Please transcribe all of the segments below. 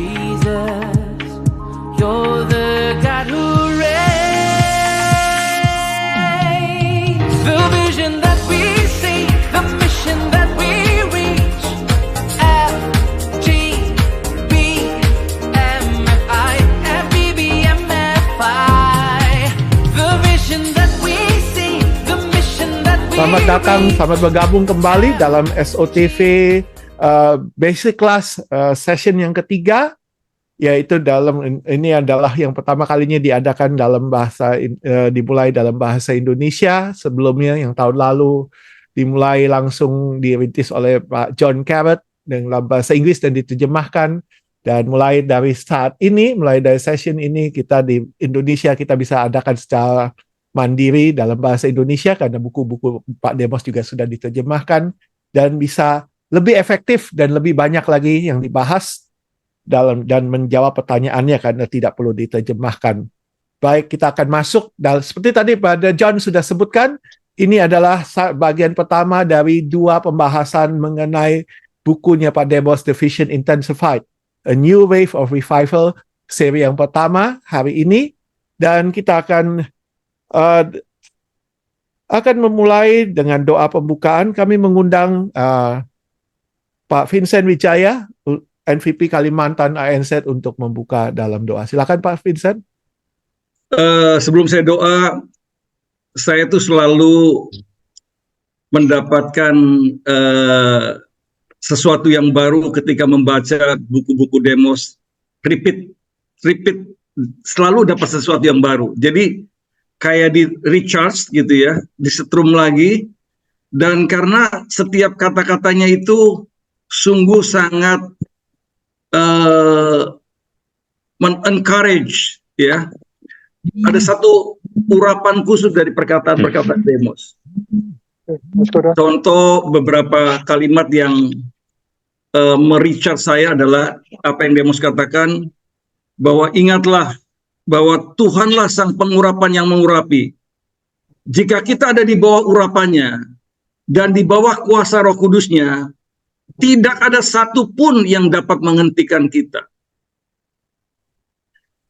Jesus, you're the God who reigns. The vision that we see, the mission that we reach. L-G-B-M-F-I, F-B-B-M-F-I. The vision that we see, the mission that we Selamat datang, selamat bergabung kembali dalam SOTV Basic Class session yang ketiga, yaitu ini adalah yang pertama kalinya diadakan dalam dimulai dalam bahasa Indonesia. Sebelumnya yang tahun lalu dimulai langsung dirintis oleh Pak John Carrot dengan bahasa Inggris dan diterjemahkan. Dan mulai dari saat ini, mulai dari session ini, kita di Indonesia kita bisa adakan secara mandiri dalam bahasa Indonesia karena buku-buku Pak Demos juga sudah diterjemahkan dan bisa lebih efektif dan lebih banyak lagi yang dibahas dan menjawab pertanyaannya karena tidak perlu diterjemahkan. Baik, kita akan masuk seperti tadi pada John sudah sebutkan, ini adalah bagian pertama dari dua pembahasan mengenai bukunya Pak Demos, The Vision Intensified, A New Wave of Revival, seri yang pertama hari ini, dan kita akan memulai dengan doa pembukaan. Kami mengundang Pak Vincent Wijaya, NVP Kalimantan ANZ, untuk membuka dalam doa. Silakan Pak Vincent. Sebelum saya doa, saya tuh selalu mendapatkan sesuatu yang baru ketika membaca buku-buku Demos. Repeat, selalu dapat sesuatu yang baru. Jadi kayak di recharge gitu ya, disetrum lagi. Dan karena setiap kata-katanya itu sungguh sangat men-encourage ya. Ada satu urapan khusus dari perkataan-perkataan Demos. Contoh beberapa kalimat yang me-recharge saya adalah apa yang Demos katakan, bahwa ingatlah bahwa Tuhanlah sang pengurapan yang mengurapi. Jika kita ada di bawah urapannya dan di bawah kuasa Roh Kudusnya, tidak ada satupun yang dapat menghentikan kita.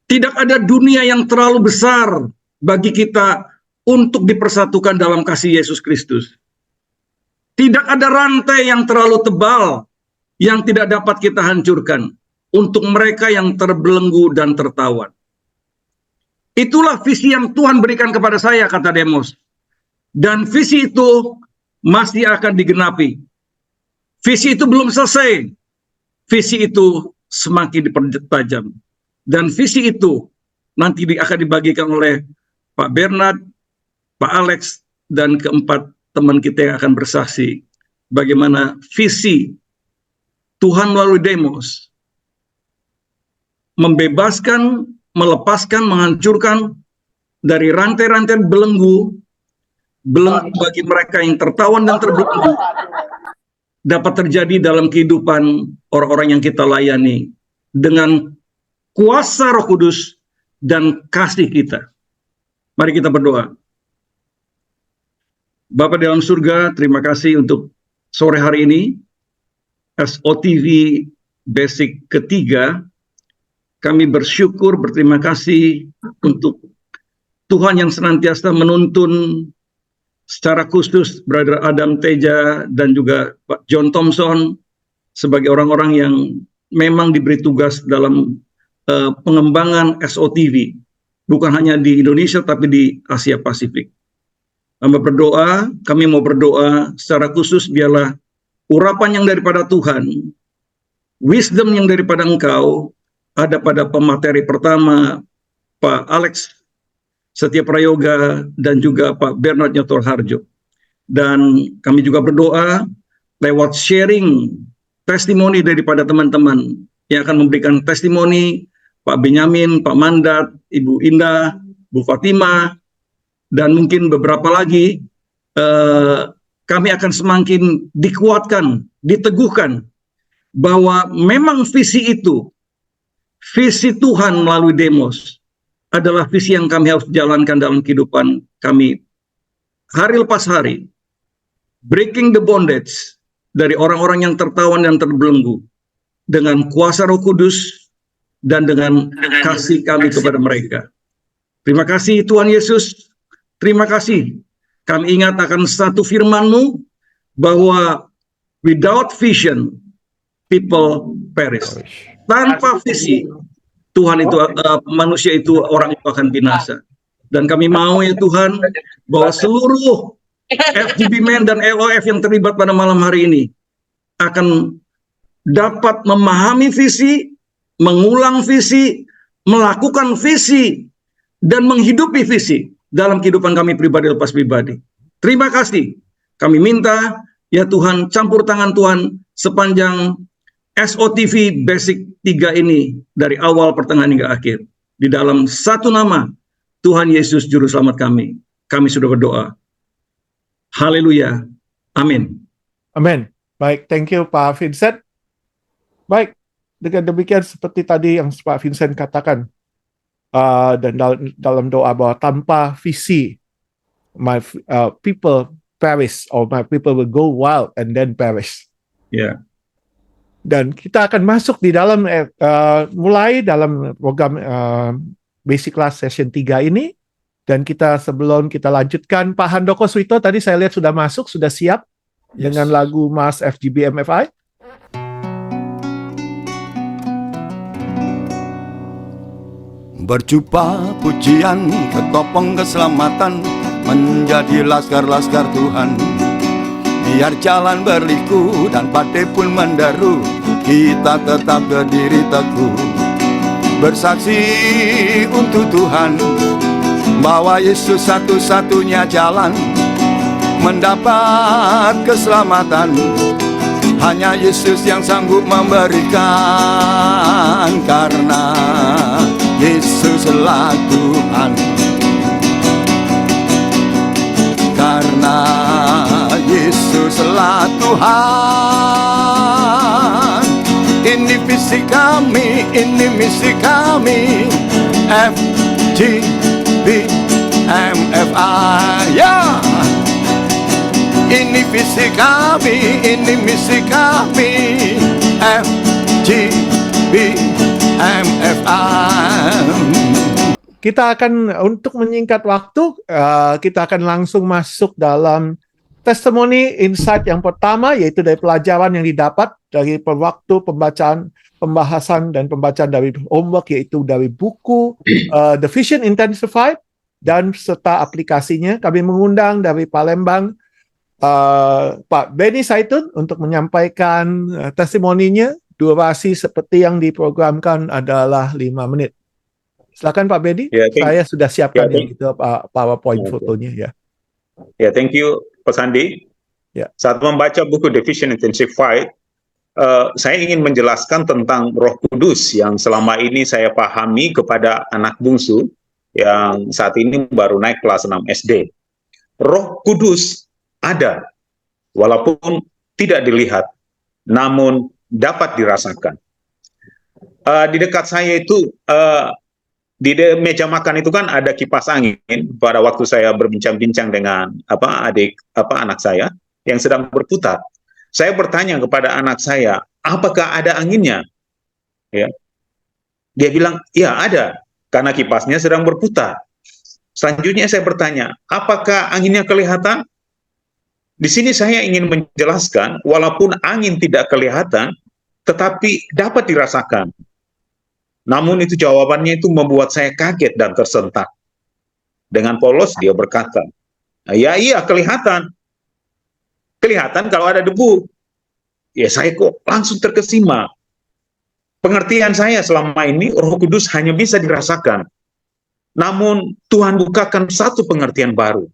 Tidak ada dunia yang terlalu besar bagi kita untuk dipersatukan dalam kasih Yesus Kristus. Tidak ada rantai yang terlalu tebal yang tidak dapat kita hancurkan untuk mereka yang terbelenggu dan tertawan. Itulah visi yang Tuhan berikan kepada saya, kata Demos. Dan visi itu masih akan digenapi. Visi itu belum selesai. Visi itu semakin dipertajam. Dan visi itu nanti akan dibagikan oleh Pak Bernard, Pak Alex, dan keempat teman kita yang akan bersaksi. Bagaimana visi Tuhan melalui Demos membebaskan, melepaskan, menghancurkan dari rantai-rantai belenggu bagi mereka yang tertawan dan terbelenggu, dapat terjadi dalam kehidupan orang-orang yang kita layani dengan kuasa Roh Kudus dan kasih kita. Mari kita berdoa. Bapa dalam surga, terima kasih untuk sore hari ini, SOTV Basic ketiga. Kami bersyukur, berterima kasih untuk Tuhan yang senantiasa menuntun secara khusus Brother Adam Teja dan juga Pak John Thompson sebagai orang-orang yang memang diberi tugas dalam pengembangan SOTV, bukan hanya di Indonesia tapi di Asia Pasifik. Kami mau berdoa secara khusus, biarlah urapan yang daripada Tuhan, wisdom yang daripada Engkau ada pada pemateri pertama, Pak Alex Setia Prayoga dan juga Pak Bernard Nyotor Harjo. Dan kami juga berdoa lewat sharing testimoni daripada teman-teman yang akan memberikan testimoni, Pak Benyamin, Pak Mandat, Ibu Indah, Bu Fatima, dan mungkin beberapa lagi, kami akan semakin dikuatkan, diteguhkan bahwa memang visi itu, visi Tuhan melalui Demos adalah visi yang kami harus jalankan dalam kehidupan kami hari lepas hari. Breaking the bondage dari orang-orang yang tertawan dan terbelenggu dengan kuasa Roh Kudus dan dengan kasih kami kepada mereka. Terima kasih Tuhan Yesus, terima kasih. Kami ingat akan satu firman-Mu bahwa without vision, people perish. Tanpa visi, Tuhan itu manusia itu orang itu akan binasa. Dan kami mau ya Tuhan bahwa seluruh FGB Men dan LOF yang terlibat pada malam hari ini akan dapat memahami visi, mengulang visi, melakukan visi, dan menghidupi visi dalam kehidupan kami pribadi lepas pribadi. Terima kasih. Kami minta ya Tuhan, campur tangan Tuhan sepanjang SOTV Basic 3 ini dari awal, pertengahan hingga akhir. Di dalam satu nama, Tuhan Yesus Juru Selamat kami. Kami sudah berdoa. Haleluya. Amin. Amin. Baik, thank you Pak Vincent. Baik, dengan demikian seperti tadi yang Pak Vincent katakan, dan dalam doa bahwa tanpa visi, my people perish, or my people will go wild and then perish. Ya. Dan kita akan masuk di dalam mulai dalam program Basic Class Session 3 ini. Dan sebelum kita lanjutkan, Pak Handoko Suito tadi saya lihat sudah masuk, sudah siap dengan lagu Mas FGB MFI. Berjubah pujian, ketopong keselamatan, menjadi laskar-laskar Tuhan. Biar jalan berliku dan badai pun menderu, kita tetap berdiri teguh. Bersaksi untuk Tuhan, bahwa Yesus satu-satunya jalan mendapat keselamatan. Hanya Yesus yang sanggup memberikan, karena Yesuslah Tuhan. Karena Yesuslah Tuhan. Ini visi kami, ini misi kami, FGB MFI, ya. Ini visi kami, ini misi kami, FGB MFI. Kita akan, untuk menyingkat waktu, kita akan langsung masuk dalam testimoni insight yang pertama, yaitu dari pelajaran yang didapat dari waktu pembahasan dan pembacaan dari homework, yaitu dari buku The Vision Intensified dan serta aplikasinya. Kami mengundang dari Palembang Pak Benny Saitun untuk menyampaikan testimoninya. Durasi seperti yang diprogramkan adalah 5 menit. Silakan Pak Benny, saya sudah siapkan itu PowerPoint fotonya ya. Ya, thank you Pak Sandi. Ya. Saat membaca buku The Vision Intensified, saya ingin menjelaskan tentang Roh Kudus yang selama ini saya pahami kepada anak bungsu yang saat ini baru naik kelas 6 SD. Roh Kudus ada, walaupun tidak dilihat, namun dapat dirasakan. Di dekat saya itu, di meja makan itu kan ada kipas angin. Pada waktu saya berbincang-bincang dengan anak saya yang sedang berputar, saya bertanya kepada anak saya, apakah ada anginnya? Ya. Dia bilang, ya ada, karena kipasnya sedang berputar. Selanjutnya saya bertanya, apakah anginnya kelihatan? Di sini saya ingin menjelaskan, walaupun angin tidak kelihatan, tetapi dapat dirasakan. Namun itu jawabannya itu membuat saya kaget dan tersentak. Dengan polos dia berkata, ya iya kelihatan. Kelihatan kalau ada debu. Ya saya kok langsung terkesima. Pengertian saya selama ini Roh Kudus hanya bisa dirasakan. Namun Tuhan bukakan satu pengertian baru.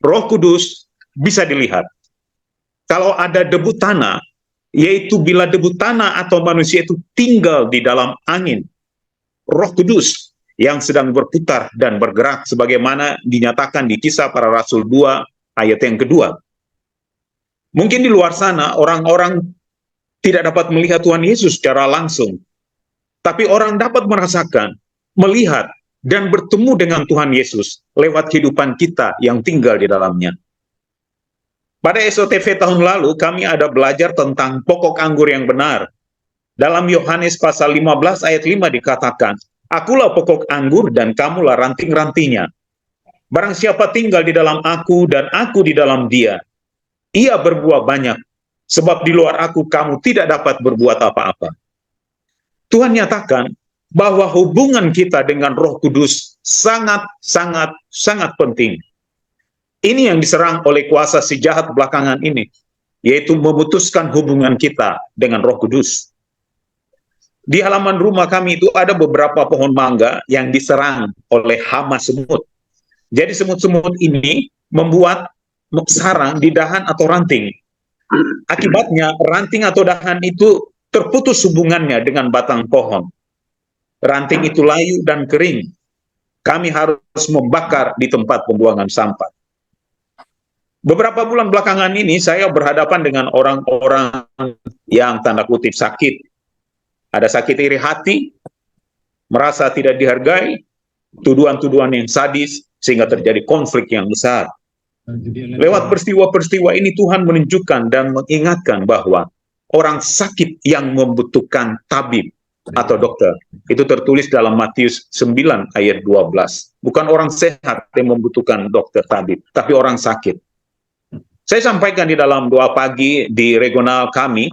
Roh Kudus bisa dilihat. Kalau ada debu tanah, yaitu bila debu tanah atau manusia itu tinggal di dalam angin, Roh Kudus yang sedang berputar dan bergerak sebagaimana dinyatakan di Kisah Para Rasul 2 ayat yang kedua. Mungkin di luar sana orang-orang tidak dapat melihat Tuhan Yesus secara langsung, tapi orang dapat merasakan, melihat, dan bertemu dengan Tuhan Yesus lewat kehidupan kita yang tinggal di dalamnya. Pada SOTV tahun lalu, kami ada belajar tentang pokok anggur yang benar. Dalam Yohanes pasal 15 ayat 5 dikatakan, "Akulah pokok anggur dan kamulah ranting-rantingnya. Barang siapa tinggal di dalam aku dan aku di dalam dia, ia berbuah banyak, sebab di luar aku kamu tidak dapat berbuat apa-apa." Tuhan nyatakan bahwa hubungan kita dengan Roh Kudus sangat penting. Ini yang diserang oleh kuasa si jahat belakangan ini, yaitu memutuskan hubungan kita dengan Roh Kudus. Di halaman rumah kami itu ada beberapa pohon mangga yang diserang oleh hama semut. Jadi semut-semut ini membuat sarang di dahan atau ranting. Akibatnya ranting atau dahan itu terputus hubungannya dengan batang pohon. Ranting itu layu dan kering. Kami harus membakar di tempat pembuangan sampah. Beberapa bulan belakangan ini saya berhadapan dengan orang-orang yang tanda kutip sakit. Ada sakit iri hati, merasa tidak dihargai, tuduhan-tuduhan yang sadis, sehingga terjadi konflik yang besar. Lewat peristiwa-peristiwa ini Tuhan menunjukkan dan mengingatkan bahwa orang sakit yang membutuhkan tabib atau dokter, itu tertulis dalam Matius 9 ayat 12. Bukan orang sehat yang membutuhkan dokter tabib, tapi orang sakit. Saya sampaikan di dalam doa pagi di regional kami,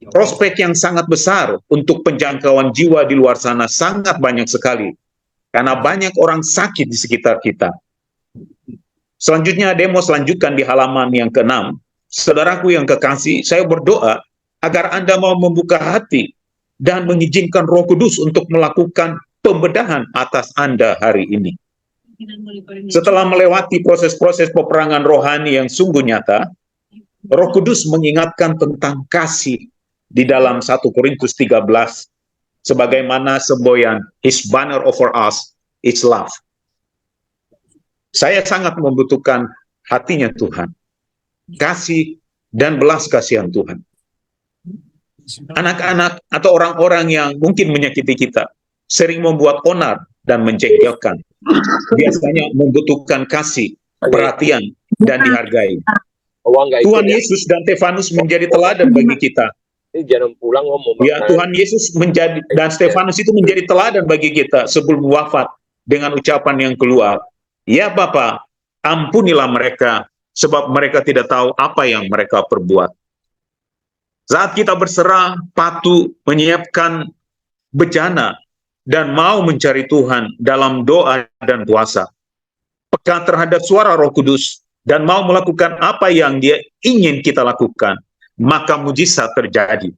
prospek yang sangat besar untuk penjangkauan jiwa di luar sana sangat banyak sekali. Karena banyak orang sakit di sekitar kita. Selanjutnya, Demos lanjutkan di halaman yang ke-6. Saudaraku yang kekasih, saya berdoa agar Anda mau membuka hati dan mengizinkan Roh Kudus untuk melakukan pembedahan atas Anda hari ini. Setelah melewati proses-proses peperangan rohani yang sungguh nyata, Roh Kudus mengingatkan tentang kasih di dalam 1 Korintus 13, sebagaimana semboyan, His banner over us is love. Saya sangat membutuhkan hatinya Tuhan, kasih dan belas kasihan Tuhan. Anak-anak atau orang-orang yang mungkin menyakiti kita sering membuat onar dan menjengkelkan. Biasanya membutuhkan kasih, perhatian, dan dihargai. Tuhan Yesus dan Stefanus menjadi teladan bagi kita. Jangan pulang ngomong. Ya, Tuhan Yesus menjadi dan Stefanus itu menjadi teladan bagi kita sebelum wafat dengan ucapan yang keluar, "Ya Bapa, ampunilah mereka sebab mereka tidak tahu apa yang mereka perbuat." Saat kita berserah, patuh, menyiapkan bejana dan mau mencari Tuhan dalam doa dan puasa, peka terhadap suara Roh Kudus dan mau melakukan apa yang Dia ingin kita lakukan, maka mujizat terjadi.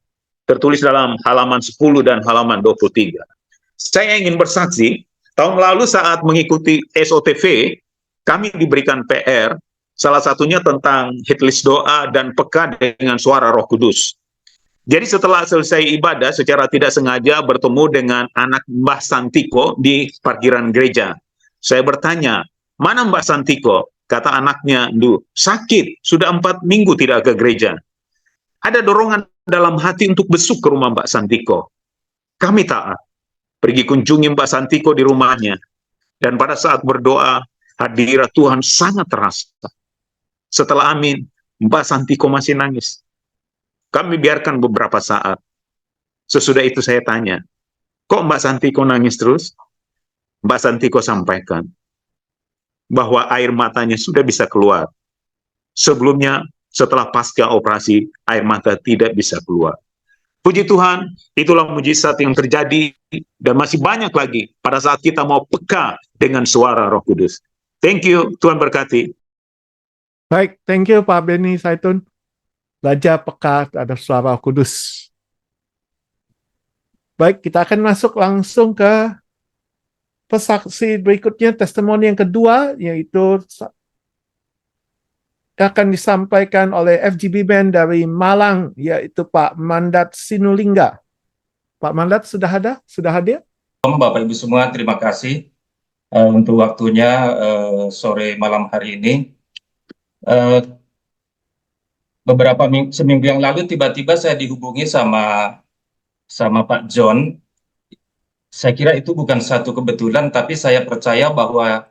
Tertulis dalam halaman 10 dan halaman 23. Saya ingin bersaksi, tahun lalu saat mengikuti SOTV, kami diberikan PR, salah satunya tentang hitlist doa dan peka dengan suara Roh Kudus. Jadi setelah selesai ibadah, secara tidak sengaja bertemu dengan anak Mbah Santiko di parkiran gereja. Saya bertanya, "Mana Mbak Santiko?" Kata anaknya, "Ndu, sakit, sudah 4 minggu tidak ke gereja." Ada dorongan dalam hati untuk besuk ke rumah Mbak Santiko. Kami taat, pergi kunjungi Mbak Santiko di rumahnya. Dan pada saat berdoa, hadirat Tuhan sangat terasa. Setelah amin, Mbak Santiko masih nangis. Kami biarkan beberapa saat. Sesudah itu saya tanya, "Kok Mbak Santiko nangis terus?" Mbak Santiko sampaikan bahwa air matanya sudah bisa keluar. Sebelumnya, setelah pasca operasi, air mata tidak bisa keluar. Puji Tuhan, itulah mujizat yang terjadi dan masih banyak lagi pada saat kita mau peka dengan suara Roh Kudus. Thank you, Tuhan berkati. Baik, thank you Pak Beni Saitun. Belajar peka terhadap suara Roh Kudus. Baik, kita akan masuk langsung ke pesaksi berikutnya, testimoni yang kedua, yaitu akan disampaikan oleh FGB Band dari Malang, yaitu Pak Mandat Sinulinga. Pak Mandat sudah ada? Sudah hadir? Bapak Ibu semua, terima kasih untuk waktunya sore malam hari ini. Beberapa seminggu yang lalu tiba-tiba saya dihubungi sama Pak John. Saya kira itu bukan satu kebetulan, tapi saya percaya bahwa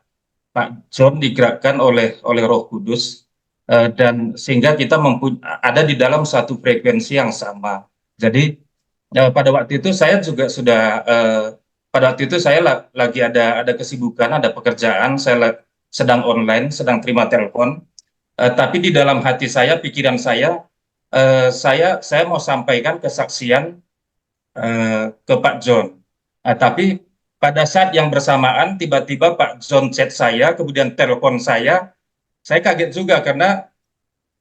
Pak John digerakkan oleh Roh Kudus, dan sehingga kita ada di dalam satu frekuensi yang sama. Jadi pada waktu itu saya juga sudah pada waktu itu saya lagi ada kesibukan, ada pekerjaan, sedang online, sedang terima telepon. Tapi di dalam hati saya, pikiran saya, saya mau sampaikan kesaksian ke Pak John. Tapi pada saat yang bersamaan tiba-tiba Pak John chat saya, kemudian telepon saya kaget juga karena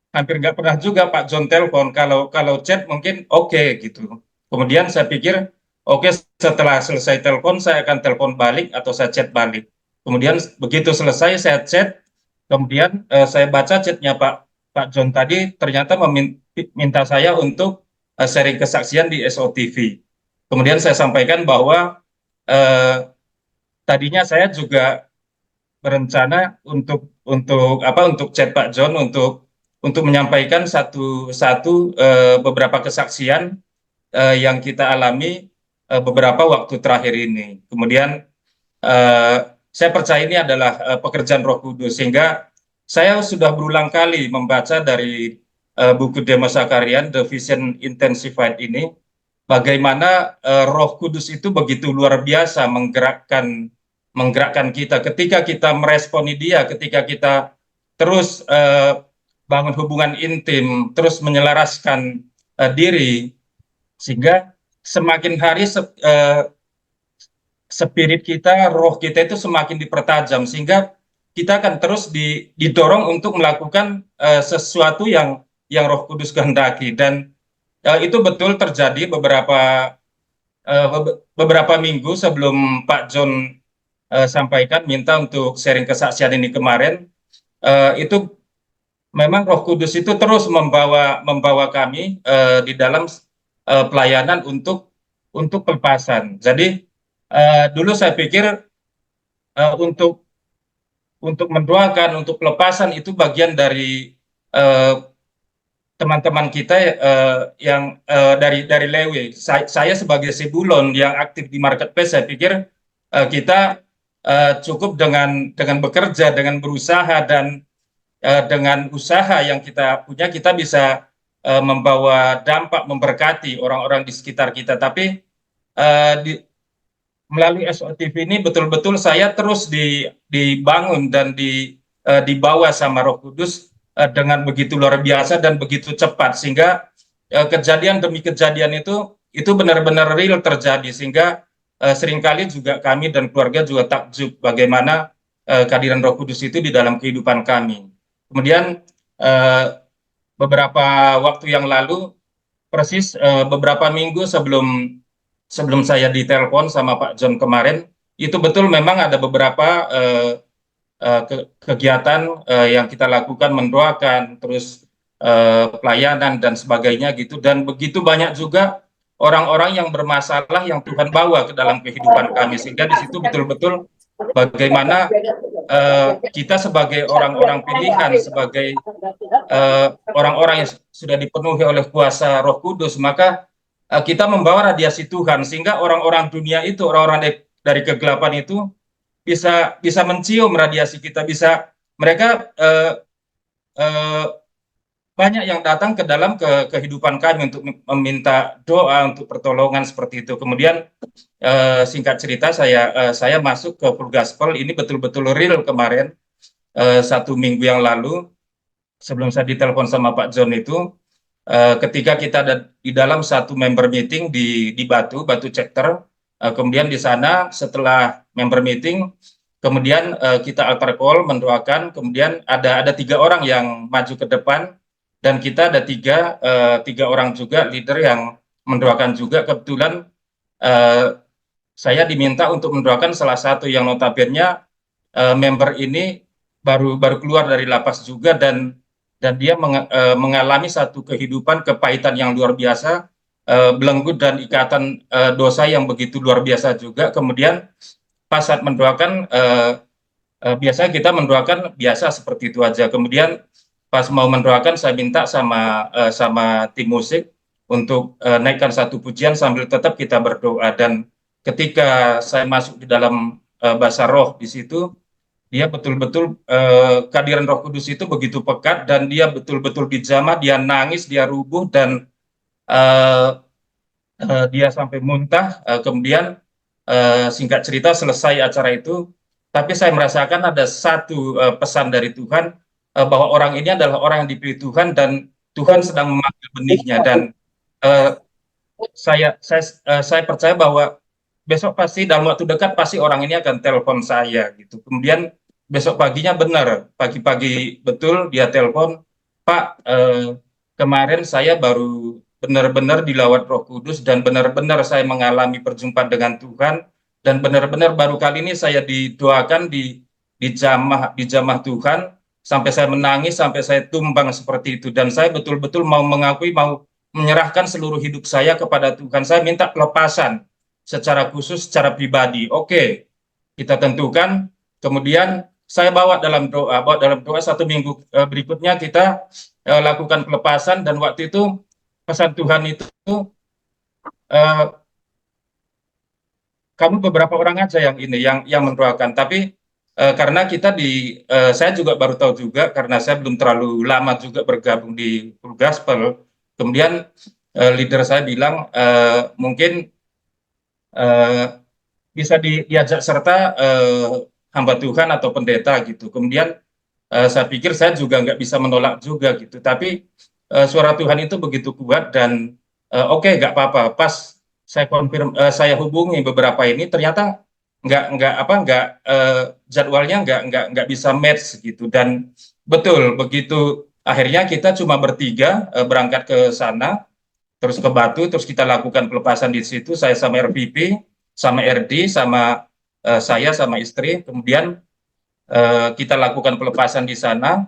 hampir nggak pernah juga Pak John telepon. Kalau chat mungkin oke gitu. Kemudian saya pikir oke, setelah selesai telepon saya akan telepon balik atau saya chat balik. Kemudian begitu selesai saya chat, kemudian saya baca chatnya Pak John tadi ternyata meminta saya untuk sharing kesaksian di SOTV. Kemudian saya sampaikan bahwa tadinya saya juga berencana untuk chat Pak John untuk menyampaikan beberapa kesaksian yang kita alami beberapa waktu terakhir ini. Kemudian saya percaya ini adalah pekerjaan Roh Kudus, sehingga saya sudah berulang kali membaca dari buku Demos Zakarian, The Vision Intensified ini, bagaimana Roh Kudus itu begitu luar biasa menggerakkan kita ketika kita meresponi Dia, ketika kita terus bangun hubungan intim, terus menyelaraskan diri, sehingga semakin hari spirit kita, roh kita itu semakin dipertajam, sehingga kita akan terus didorong untuk melakukan sesuatu yang Roh Kudus kehendaki. Dan itu betul terjadi beberapa minggu sebelum Pak John sampaikan minta untuk sharing kesaksian ini kemarin. Itu memang Roh Kudus itu terus membawa kami di dalam pelayanan untuk pelepasan. Jadi dulu saya pikir untuk mendoakan, untuk pelepasan itu bagian dari teman-teman kita yang dari Lewi. Saya sebagai Sebulon yang aktif di marketplace, saya pikir kita cukup dengan bekerja, dengan berusaha, dan dengan usaha yang kita punya, kita bisa membawa dampak, memberkati orang-orang di sekitar kita. Tapi melalui SOTV ini betul-betul saya terus dibangun dan dibawa sama Roh Kudus dengan begitu luar biasa dan begitu cepat, sehingga kejadian demi kejadian itu benar-benar real terjadi, sehingga seringkali juga kami dan keluarga juga takjub bagaimana kehadiran Roh Kudus itu di dalam kehidupan kami. Kemudian beberapa waktu yang lalu, persis beberapa minggu sebelum saya ditelepon sama Pak John kemarin, itu betul memang ada beberapa kegiatan yang kita lakukan, mendoakan, terus pelayanan dan sebagainya gitu, dan begitu banyak juga orang-orang yang bermasalah yang Tuhan bawa ke dalam kehidupan kami, sehingga di situ betul-betul bagaimana kita sebagai orang-orang pilihan, sebagai orang-orang yang sudah dipenuhi oleh kuasa Roh Kudus, maka kita membawa radiasi Tuhan, sehingga orang-orang dunia itu, orang-orang dari kegelapan itu bisa mencium radiasi kita, mereka banyak yang datang ke dalam kehidupan kami untuk meminta doa, untuk pertolongan seperti itu. Kemudian singkat cerita, saya masuk ke Full Gospel ini betul-betul real kemarin, 1 minggu yang lalu sebelum saya ditelepon sama Pak John itu, ketika kita ada di dalam satu member meeting di Batu Chapter. Kemudian di sana setelah member meeting, kemudian kita altar call mendoakan, kemudian ada 3 orang yang maju ke depan, dan kita ada tiga orang juga leader yang mendoakan juga. Kebetulan saya diminta untuk mendoakan salah satu yang notabene member ini baru keluar dari lapas juga, dan dia mengalami satu kehidupan kepahitan yang luar biasa, belenggu dan ikatan dosa yang begitu luar biasa juga. Kemudian pas saat mendoakan, biasanya kita mendoakan biasa seperti itu aja. Kemudian pas mau mendoakan, saya minta sama tim musik untuk naikkan satu pujian sambil tetap kita berdoa. Dan ketika saya masuk di dalam bahasa roh di situ, dia betul-betul kehadiran Roh Kudus itu begitu pekat, dan dia betul-betul dijamah, dia nangis, dia rubuh, dan dia sampai muntah, kemudian singkat cerita selesai acara itu, tapi saya merasakan ada satu pesan dari Tuhan, bahwa orang ini adalah orang yang dipilih Tuhan dan Tuhan sedang memanggil benihnya. Dan eh, saya percaya bahwa besok pasti dalam waktu dekat pasti orang ini akan telepon saya gitu. Kemudian besok paginya benar, pagi-pagi betul dia telepon, Pak, kemarin saya baru benar-benar dilawat Roh Kudus dan benar-benar saya mengalami perjumpaan dengan Tuhan, dan benar-benar baru kali ini saya didoakan di jamah Tuhan, sampai saya menangis, sampai saya tumbang seperti itu, dan saya betul-betul mau mengakui, mau menyerahkan seluruh hidup saya kepada Tuhan. Saya minta pelepasan secara khusus, secara pribadi. Oke, kita tentukan. Kemudian saya bawa dalam doa 1 minggu berikutnya kita lakukan pelepasan, dan waktu itu pesan Tuhan itu, eh, kamu beberapa orang aja yang ini yang mendoakan, tapi karena saya juga baru tahu juga karena saya belum terlalu lama juga bergabung di Full Gospel. Kemudian leader saya bilang mungkin bisa diajak serta hamba Tuhan atau pendeta gitu. Kemudian saya pikir saya juga nggak bisa menolak juga gitu. Tapi suara Tuhan itu begitu kuat, dan oke, nggak apa-apa. Pas saya hubungi beberapa ini, ternyata jadwalnya nggak bisa match gitu. Dan betul begitu akhirnya kita cuma bertiga berangkat ke sana, terus ke Batu, terus kita lakukan pelepasan di situ, saya sama RVP, sama RD, sama saya sama istri. Kemudian kita lakukan pelepasan di sana,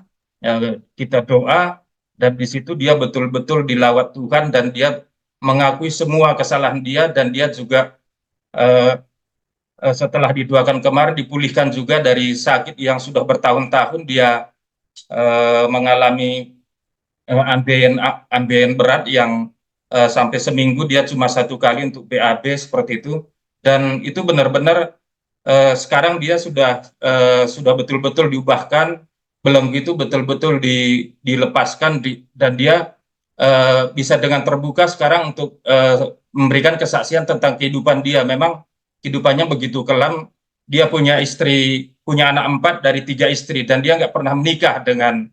kita doa, dan di situ dia betul-betul dilawat Tuhan, dan dia mengakui semua kesalahan dia, dan dia juga setelah didoakan kemarin dipulihkan juga dari sakit yang sudah bertahun-tahun. Dia mengalami ambien berat yang sampai seminggu dia cuma 1 kali untuk BAB seperti itu, dan itu benar-benar sekarang dia sudah betul-betul diubahkan, belum gitu betul-betul dilepaskan, dan dia bisa dengan terbuka sekarang untuk memberikan kesaksian tentang kehidupan dia. Memang kehidupannya begitu kelam, dia punya anak 4 dari 3 istri, dan dia nggak pernah menikah dengan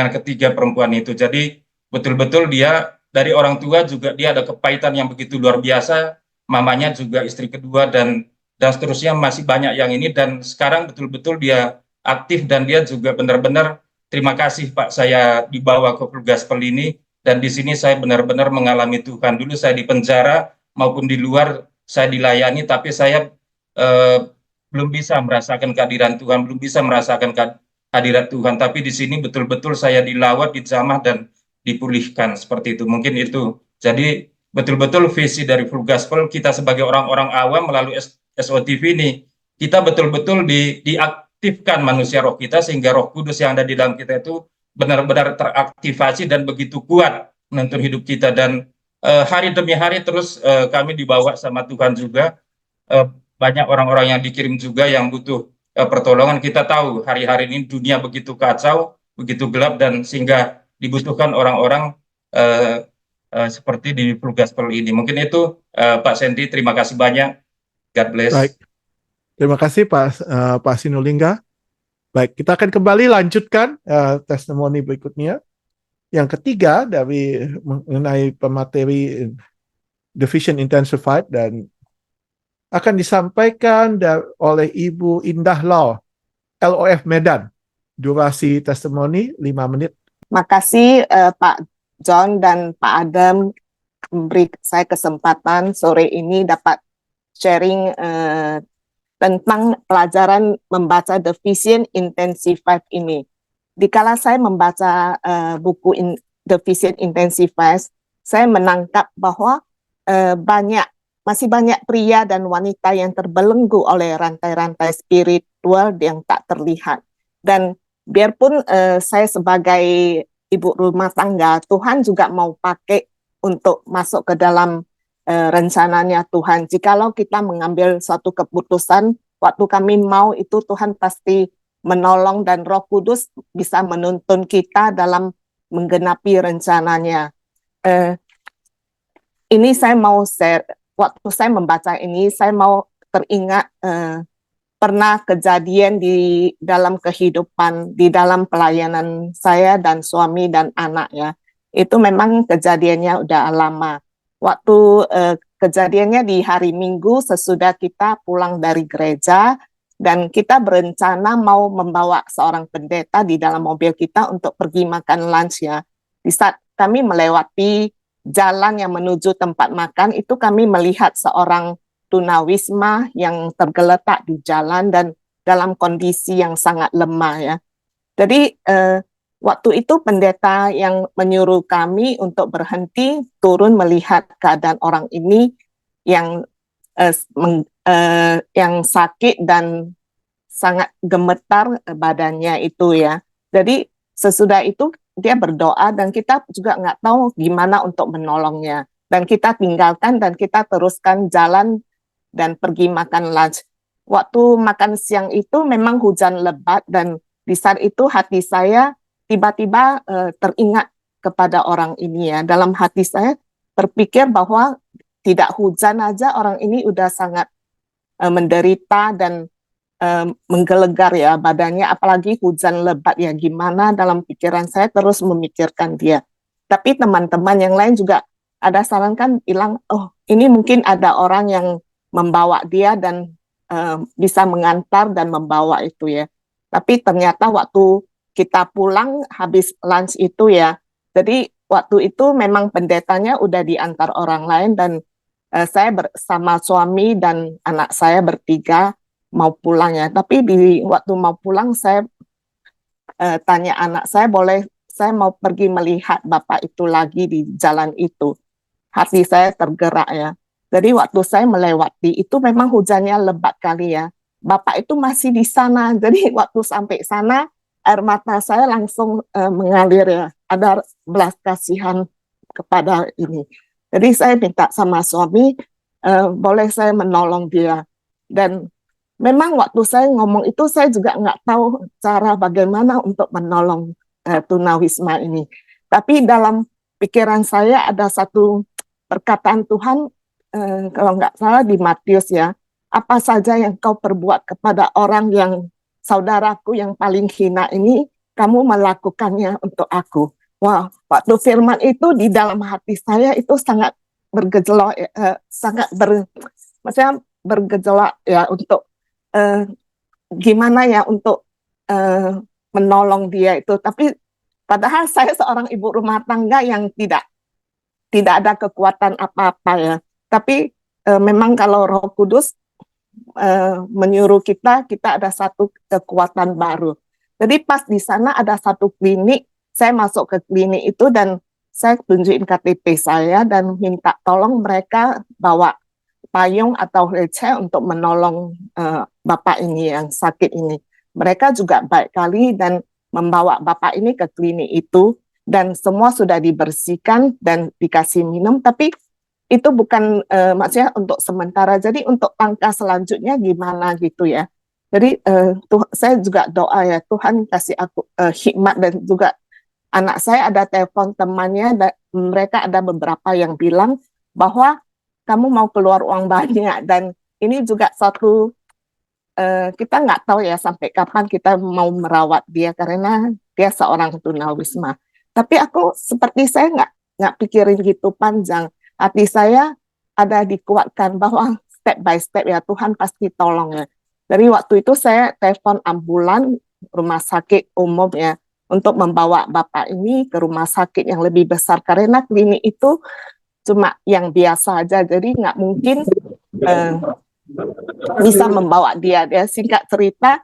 ketiga perempuan itu. Jadi betul-betul dia dari orang tua juga dia ada kepahitan yang begitu luar biasa, mamanya juga istri kedua, dan seterusnya, masih banyak yang ini. Dan sekarang betul-betul dia aktif, dan dia juga benar-benar terima kasih Pak, saya dibawa ke Full Gospel ini, dan di sini saya benar-benar mengalami Tuhan. Dulu saya di penjara maupun di luar saya dilayani, tapi saya belum bisa merasakan kehadiran Tuhan, belum bisa merasakan hadirat Tuhan. Tapi di sini betul-betul saya dilawat, dijamah, dan dipulihkan seperti itu. Mungkin itu. Jadi betul-betul visi dari Full Gospel, kita sebagai orang-orang awam melalui SOTV ini, kita betul-betul diaktifkan manusia roh kita, sehingga Roh Kudus yang ada di dalam kita itu benar-benar teraktivasi dan begitu kuat menuntun hidup kita. Dan hari demi hari terus kami dibawa sama Tuhan juga. Banyak orang-orang yang dikirim juga yang butuh pertolongan. Kita tahu hari-hari ini dunia begitu kacau, begitu gelap, dan sehingga dibutuhkan orang-orang seperti di Full Gospel ini. Mungkin itu Pak Sandy, terima kasih banyak. God bless. Baik. Terima kasih Pak Sinulinga. Baik, kita akan kembali lanjutkan testimoni berikutnya. Yang ketiga dari mengenai pemateri Division Intensified, dan akan disampaikan oleh Ibu Indah Law, LOF Medan. Durasi testimoni 5 menit. Makasih Pak John dan Pak Adam memberi saya kesempatan sore ini dapat sharing tentang pelajaran membaca Division Intensified ini. Dikala saya membaca buku Division Intensified, saya menangkap bahwa masih banyak pria dan wanita yang terbelenggu oleh rantai-rantai spiritual yang tak terlihat. Dan biarpun saya sebagai ibu rumah tangga, Tuhan juga mau pakai untuk masuk ke dalam rencananya Tuhan. Jikalau kita mengambil suatu keputusan, waktu kami mau itu, Tuhan pasti menolong, dan Roh Kudus bisa menuntun kita dalam menggenapi rencananya. ini saya mau share, waktu saya membaca ini, saya mau teringat pernah kejadian di dalam kehidupan, di dalam pelayanan saya dan suami dan anak ya. Itu memang kejadiannya udah lama. Waktu kejadiannya di hari Minggu sesudah kita pulang dari gereja, dan kita berencana mau membawa seorang pendeta di dalam mobil kita untuk pergi makan lunch ya. Di saat kami melewati jalan yang menuju tempat makan, itu kami melihat seorang tunawisma yang tergeletak di jalan dan dalam kondisi yang sangat lemah ya. Jadi waktu itu pendeta yang menyuruh kami untuk berhenti turun melihat keadaan orang ini yang sakit dan sangat gemetar badannya itu ya. Jadi sesudah itu dia berdoa dan kita juga nggak tahu gimana untuk menolongnya. Dan kita tinggalkan dan kita teruskan jalan dan pergi makan lunch. Waktu makan siang itu memang hujan lebat dan di saat itu hati saya tiba-tiba teringat kepada orang ini ya. Dalam hati saya berpikir bahwa tidak hujan aja orang ini udah sangat menderita dan menggelegar ya badannya, apalagi hujan lebat ya, gimana dalam pikiran saya terus memikirkan dia. Tapi teman-teman yang lain juga ada sarankan bilang, oh ini mungkin ada orang yang membawa dia dan bisa mengantar dan membawa itu ya. Tapi ternyata waktu kita pulang habis lunch itu ya, jadi waktu itu memang pendetanya udah diantar orang lain dan saya bersama suami dan anak saya bertiga mau pulang ya. Tapi di waktu mau pulang saya tanya anak saya, saya mau pergi melihat Bapak itu lagi di jalan itu. Hati saya tergerak ya. Jadi waktu saya melewati itu memang hujannya lebat kali ya. Bapak itu masih di sana. Jadi waktu sampai sana air mata saya langsung mengalir ya. Ada belas kasihan kepada ini. Jadi saya minta sama suami, boleh saya menolong dia. Dan memang waktu saya ngomong itu saya juga nggak tahu cara bagaimana untuk menolong tunawisma ini. Tapi dalam pikiran saya ada satu perkataan Tuhan, kalau nggak salah di Matius ya, apa saja yang kau perbuat kepada orang yang saudaraku yang paling hina ini, kamu melakukannya untuk aku. Wah, waktu firman itu di dalam hati saya itu sangat bergejolak, maksudnya bergejolak ya untuk gimana ya untuk menolong dia itu. Tapi padahal saya seorang ibu rumah tangga yang tidak ada kekuatan apa-apa ya. Tapi memang kalau Roh Kudus menyuruh kita ada satu kekuatan baru. Jadi pas di sana ada satu klinik, saya masuk ke klinik itu dan saya tunjukin KTP saya dan minta tolong mereka bawa payung atau wheelchair untuk menolong Bapak ini yang sakit ini. Mereka juga baik kali dan membawa Bapak ini ke klinik itu dan semua sudah dibersihkan dan dikasih minum, tapi itu bukan maksudnya untuk sementara. Jadi untuk langkah selanjutnya gimana gitu ya. Jadi saya juga doa ya, Tuhan kasih aku hikmat. Dan juga anak saya ada telepon temannya, mereka ada beberapa yang bilang bahwa kamu mau keluar uang banyak. Dan ini juga satu, kita nggak tahu ya sampai kapan kita mau merawat dia karena dia seorang tunawisma. Tapi aku seperti saya nggak pikirin gitu panjang. Hati saya ada dikuatkan bahwa step by step ya Tuhan pasti tolong ya. Dari waktu itu saya telepon ambulan rumah sakit umum ya untuk membawa Bapak ini ke rumah sakit yang lebih besar karena klinik itu cuma yang biasa aja, jadi nggak mungkin bisa membawa dia. Singkat cerita,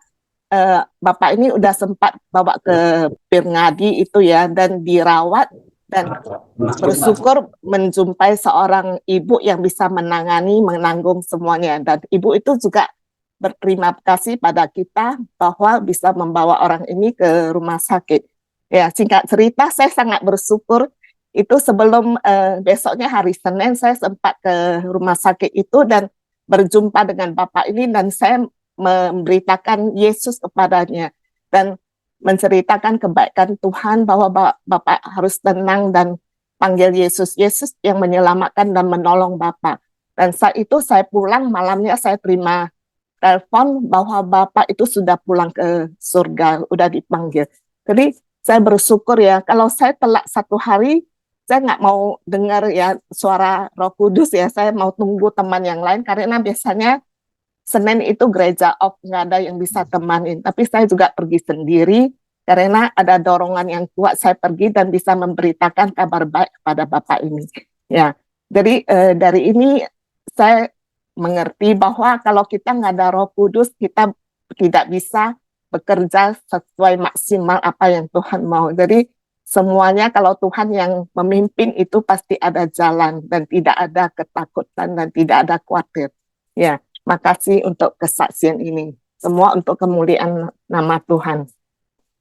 Bapak ini udah sempat bawa ke Pirngadi itu ya dan dirawat. Dan bersyukur menjumpai seorang ibu yang bisa menanggung semuanya. Dan ibu itu juga berterima kasih pada kita bahwa bisa membawa orang ini ke rumah sakit. Ya, singkat cerita, saya sangat bersyukur. Itu sebelum besoknya hari Senin, saya sempat ke rumah sakit itu dan berjumpa dengan Bapak ini. Dan saya memberitakan Yesus kepadanya. Dan menceritakan kebaikan Tuhan bahwa Bapak harus tenang dan panggil Yesus, Yesus yang menyelamatkan dan menolong Bapak. Dan saat itu saya pulang, malamnya saya terima telepon bahwa Bapak itu sudah pulang ke surga, udah dipanggil. Jadi saya bersyukur ya, kalau saya telat 1 hari, saya nggak mau dengar ya suara Roh Kudus ya, saya mau tunggu teman yang lain, karena biasanya Senin itu gereja off, nggak ada yang bisa temanin. Tapi saya juga pergi sendiri, karena ada dorongan yang kuat, saya pergi dan bisa memberitakan kabar baik kepada Bapak ini. Ya, jadi dari ini saya mengerti bahwa kalau kita nggak ada Roh Kudus, kita tidak bisa bekerja sesuai maksimal apa yang Tuhan mau. Jadi semuanya kalau Tuhan yang memimpin itu pasti ada jalan dan tidak ada ketakutan dan tidak ada khawatir. Ya, makasih untuk kesaksian ini. Semua untuk kemuliaan nama Tuhan.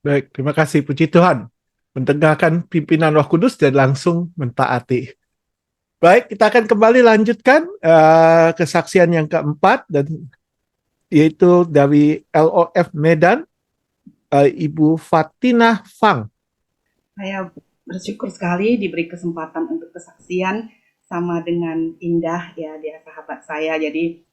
Baik, terima kasih. Puji Tuhan. Mentegakkan pimpinan Roh Kudus dan langsung mentaati. Baik, kita akan kembali lanjutkan kesaksian yang keempat, dan yaitu dari LOF Medan, Ibu Fatinah Fang. Saya bersyukur sekali diberi kesempatan untuk kesaksian sama dengan Indah ya, dia sahabat saya. Jadi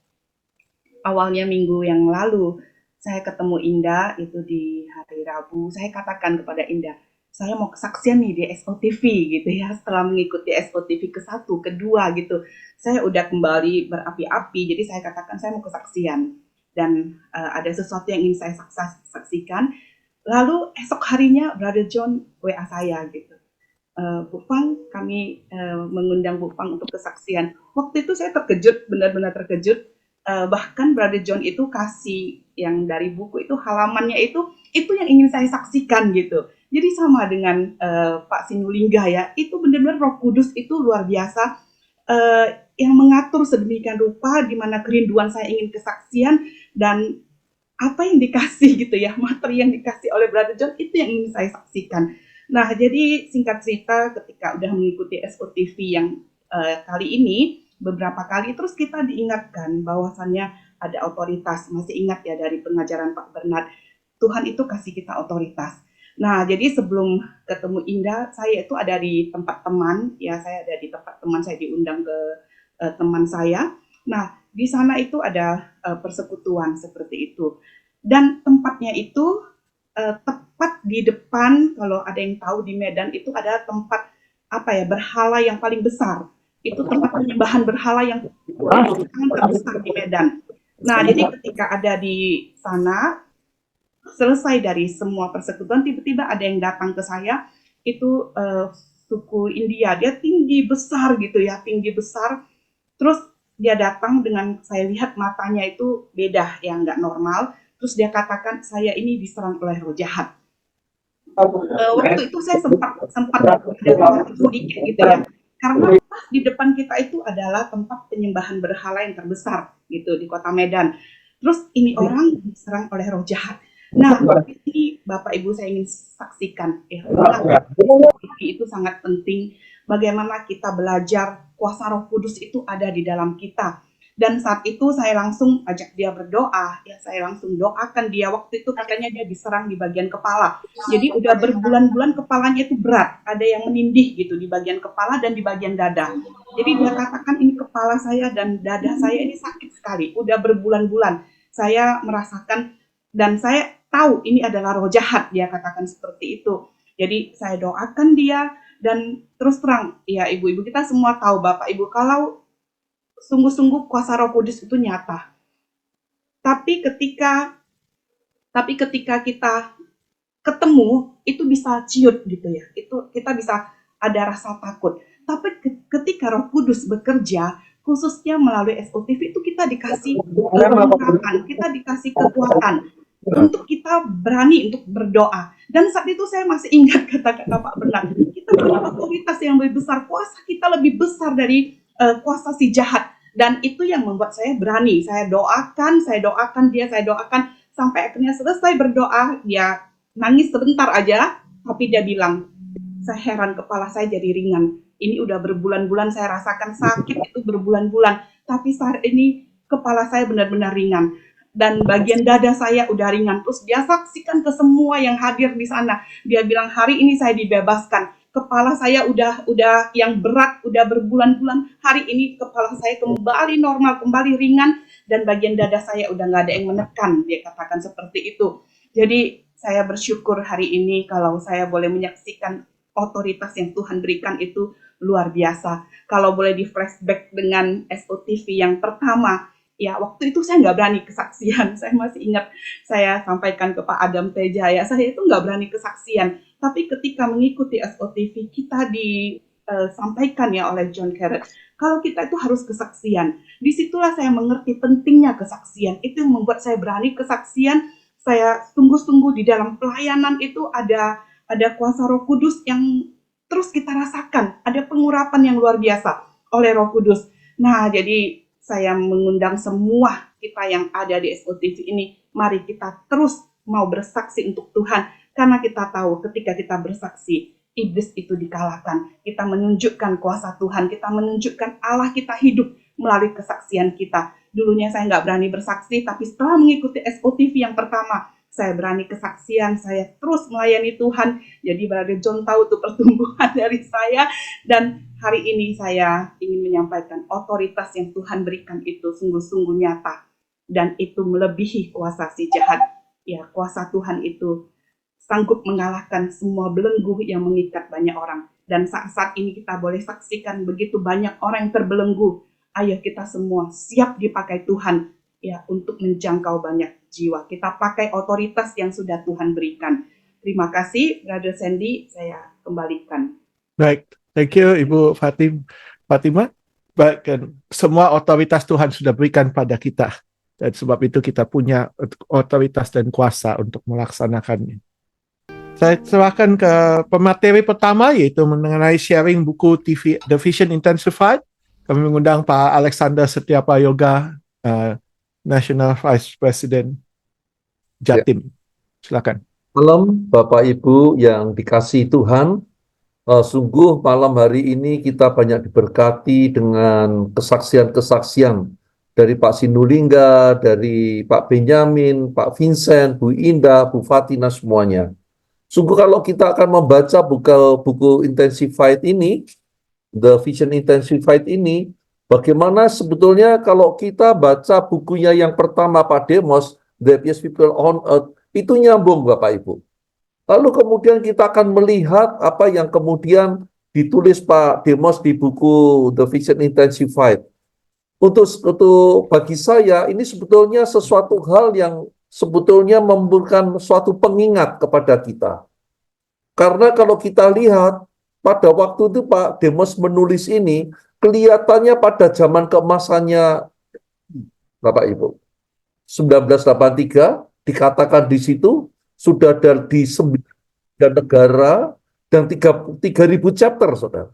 awalnya minggu yang lalu saya ketemu Indah itu di hari Rabu. Saya katakan kepada Indah, saya mau kesaksian nih di SOTV gitu ya. Setelah mengikuti SOTV ke-1, ke-2 gitu, saya udah kembali berapi-api. Jadi saya katakan saya mau kesaksian dan ada sesuatu yang ingin saya saksikan. Lalu esok harinya Brother John WA saya gitu. Bu Fang, kami mengundang Bu Fang untuk kesaksian. Waktu itu saya terkejut, benar-benar terkejut. Bahkan Brother John itu kasih yang dari buku itu, halamannya itu yang ingin saya saksikan gitu. Jadi sama dengan Pak Sinulingga ya, itu benar-benar Roh Kudus itu luar biasa, yang mengatur sedemikian rupa di mana kerinduan saya ingin kesaksian dan apa yang dikasih gitu ya, materi yang dikasih oleh Brother John itu yang ingin saya saksikan. Nah, jadi singkat cerita ketika udah mengikuti SOTV yang kali ini, beberapa kali terus kita diingatkan bahwasannya ada otoritas. Masih ingat ya dari pengajaran Pak Bernard, Tuhan itu kasih kita otoritas. Nah, jadi sebelum ketemu Indah, saya itu ada di tempat teman, ya saya ada di tempat teman, saya diundang ke teman saya. Nah, di sana itu ada persekutuan seperti itu. Dan tempatnya itu tepat di depan, kalau ada yang tahu di Medan itu ada tempat berhala yang paling besar. Itu tempat penyembahan berhala yang sangat terbesar di Medan. Nah, jadi ketika ada di sana, selesai dari semua persekutuan, tiba-tiba ada yang datang ke saya, itu suku India, dia tinggi besar gitu ya, tinggi besar. Terus dia datang dengan, saya lihat matanya itu beda, yang nggak normal. Terus dia katakan, saya ini diserang oleh roh jahat. Waktu itu saya sempat ada sedikit gitu ya. Karena pas di depan kita itu adalah tempat penyembahan berhala yang terbesar gitu di kota Medan. Terus ini orang diserang oleh roh jahat. Nah, ini Bapak Ibu saya ingin saksikan itu sangat penting bagaimana kita belajar kuasa Roh Kudus itu ada di dalam kita. Dan saat itu saya langsung ajak dia berdoa, ya saya langsung doakan dia. Waktu itu katanya dia diserang di bagian kepala. Jadi udah berbulan-bulan kepalanya itu berat, ada yang menindih gitu di bagian kepala dan di bagian dada. Jadi dia katakan ini kepala saya dan dada saya ini sakit sekali, udah berbulan-bulan. Saya merasakan dan saya tahu ini adalah roh jahat, dia katakan seperti itu. Jadi saya doakan dia dan terus terang, ya ibu-ibu kita semua tahu, Bapak Ibu, kalau sungguh-sungguh kuasa Roh Kudus itu nyata. Tapi ketika kita ketemu, itu bisa ciut gitu ya. Itu kita bisa ada rasa takut. Tapi ketika Roh Kudus bekerja, khususnya melalui SOTV itu kita dikasih kekuatan, kita dikasih kekuatan untuk kita berani untuk berdoa. Dan saat itu saya masih ingat kata-kata Pak Bernard, kita punya otoritas yang lebih besar, kuasa kita lebih besar dari kuasa si jahat. Dan itu yang membuat saya berani. Saya doakan dia, sampai akhirnya selesai berdoa, dia nangis sebentar aja, tapi dia bilang, saya heran kepala saya jadi ringan. Ini udah berbulan-bulan saya rasakan sakit itu berbulan-bulan, tapi saat ini kepala saya benar-benar ringan. Dan bagian dada saya udah ringan. Terus dia saksikan ke semua yang hadir di sana. Dia bilang, hari ini saya dibebaskan. kepala saya udah yang berat, udah berbulan-bulan, hari ini kepala saya kembali normal, kembali ringan, dan bagian dada saya udah nggak ada yang menekan, dia katakan seperti itu. Jadi saya bersyukur hari ini kalau saya boleh menyaksikan otoritas yang Tuhan berikan itu luar biasa. Kalau boleh di flashback dengan SOTV yang pertama, ya waktu itu saya nggak berani kesaksian. Saya masih ingat saya sampaikan ke Pak Adam Tejaya, saya itu nggak berani kesaksian. Tapi ketika mengikuti SOTV, kita disampaikan ya oleh John Carrot, kalau kita itu harus kesaksian. Disitulah saya mengerti pentingnya kesaksian. Itu yang membuat saya berani kesaksian. Saya sungguh-sungguh di dalam pelayanan itu ada kuasa Roh Kudus yang terus kita rasakan. Ada pengurapan yang luar biasa oleh Roh Kudus. Nah, jadi saya mengundang semua kita yang ada di SOTV ini, mari kita terus mau bersaksi untuk Tuhan. Karena kita tahu ketika kita bersaksi, iblis itu dikalahkan. Kita menunjukkan kuasa Tuhan, kita menunjukkan Allah kita hidup melalui kesaksian kita. Dulunya saya nggak berani bersaksi, tapi setelah mengikuti SOTV yang pertama, saya berani kesaksian, saya terus melayani Tuhan. Jadi Brother John tahu tuh pertumbuhan dari saya. Dan hari ini saya ingin menyampaikan otoritas yang Tuhan berikan itu sungguh-sungguh nyata. Dan itu melebihi kuasa si jahat. Ya, kuasa Tuhan itu sanggup mengalahkan semua belenggu yang mengikat banyak orang. Dan saat-saat ini kita boleh saksikan begitu banyak orang yang terbelenggu. Ayo kita semua siap dipakai Tuhan ya untuk menjangkau banyak jiwa. Kita pakai otoritas yang sudah Tuhan berikan. Terima kasih, Brother Sandy. Saya kembalikan. Baik, thank you Ibu Fatima. Baik, semua otoritas Tuhan sudah berikan pada kita. Dan sebab itu kita punya otoritas dan kuasa untuk melaksanakannya. Saya serahkan ke pemateri pertama, yaitu mengenai sharing buku TV The Vision Intensified. Kami mengundang Pak Alexander Setiapa Yoga, National Vice President Jatim. Silakan. Malam Bapak Ibu yang dikasihi Tuhan, sungguh malam hari ini kita banyak diberkati dengan kesaksian-kesaksian dari Pak Sinulingga, dari Pak Benyamin, Pak Vincent, Bu Indah, Bu Fatina semuanya. Sungguh kalau kita akan membaca buku Intensified ini, The Vision Intensified ini, bagaimana sebetulnya kalau kita baca bukunya yang pertama Pak Demos, The Happiest People on Earth, itu nyambung Bapak Ibu. Lalu kemudian kita akan melihat apa yang kemudian ditulis Pak Demos di buku The Vision Intensified. Untuk bagi saya ini sebetulnya sesuatu hal yang sebetulnya memberikan suatu pengingat kepada kita. Karena kalau kita lihat pada waktu itu Pak Demos menulis ini, kelihatannya pada zaman keemasannya Bapak Ibu. 1983 dikatakan di situ sudah ada di 9 negara dan 3.000 chapter, Saudara.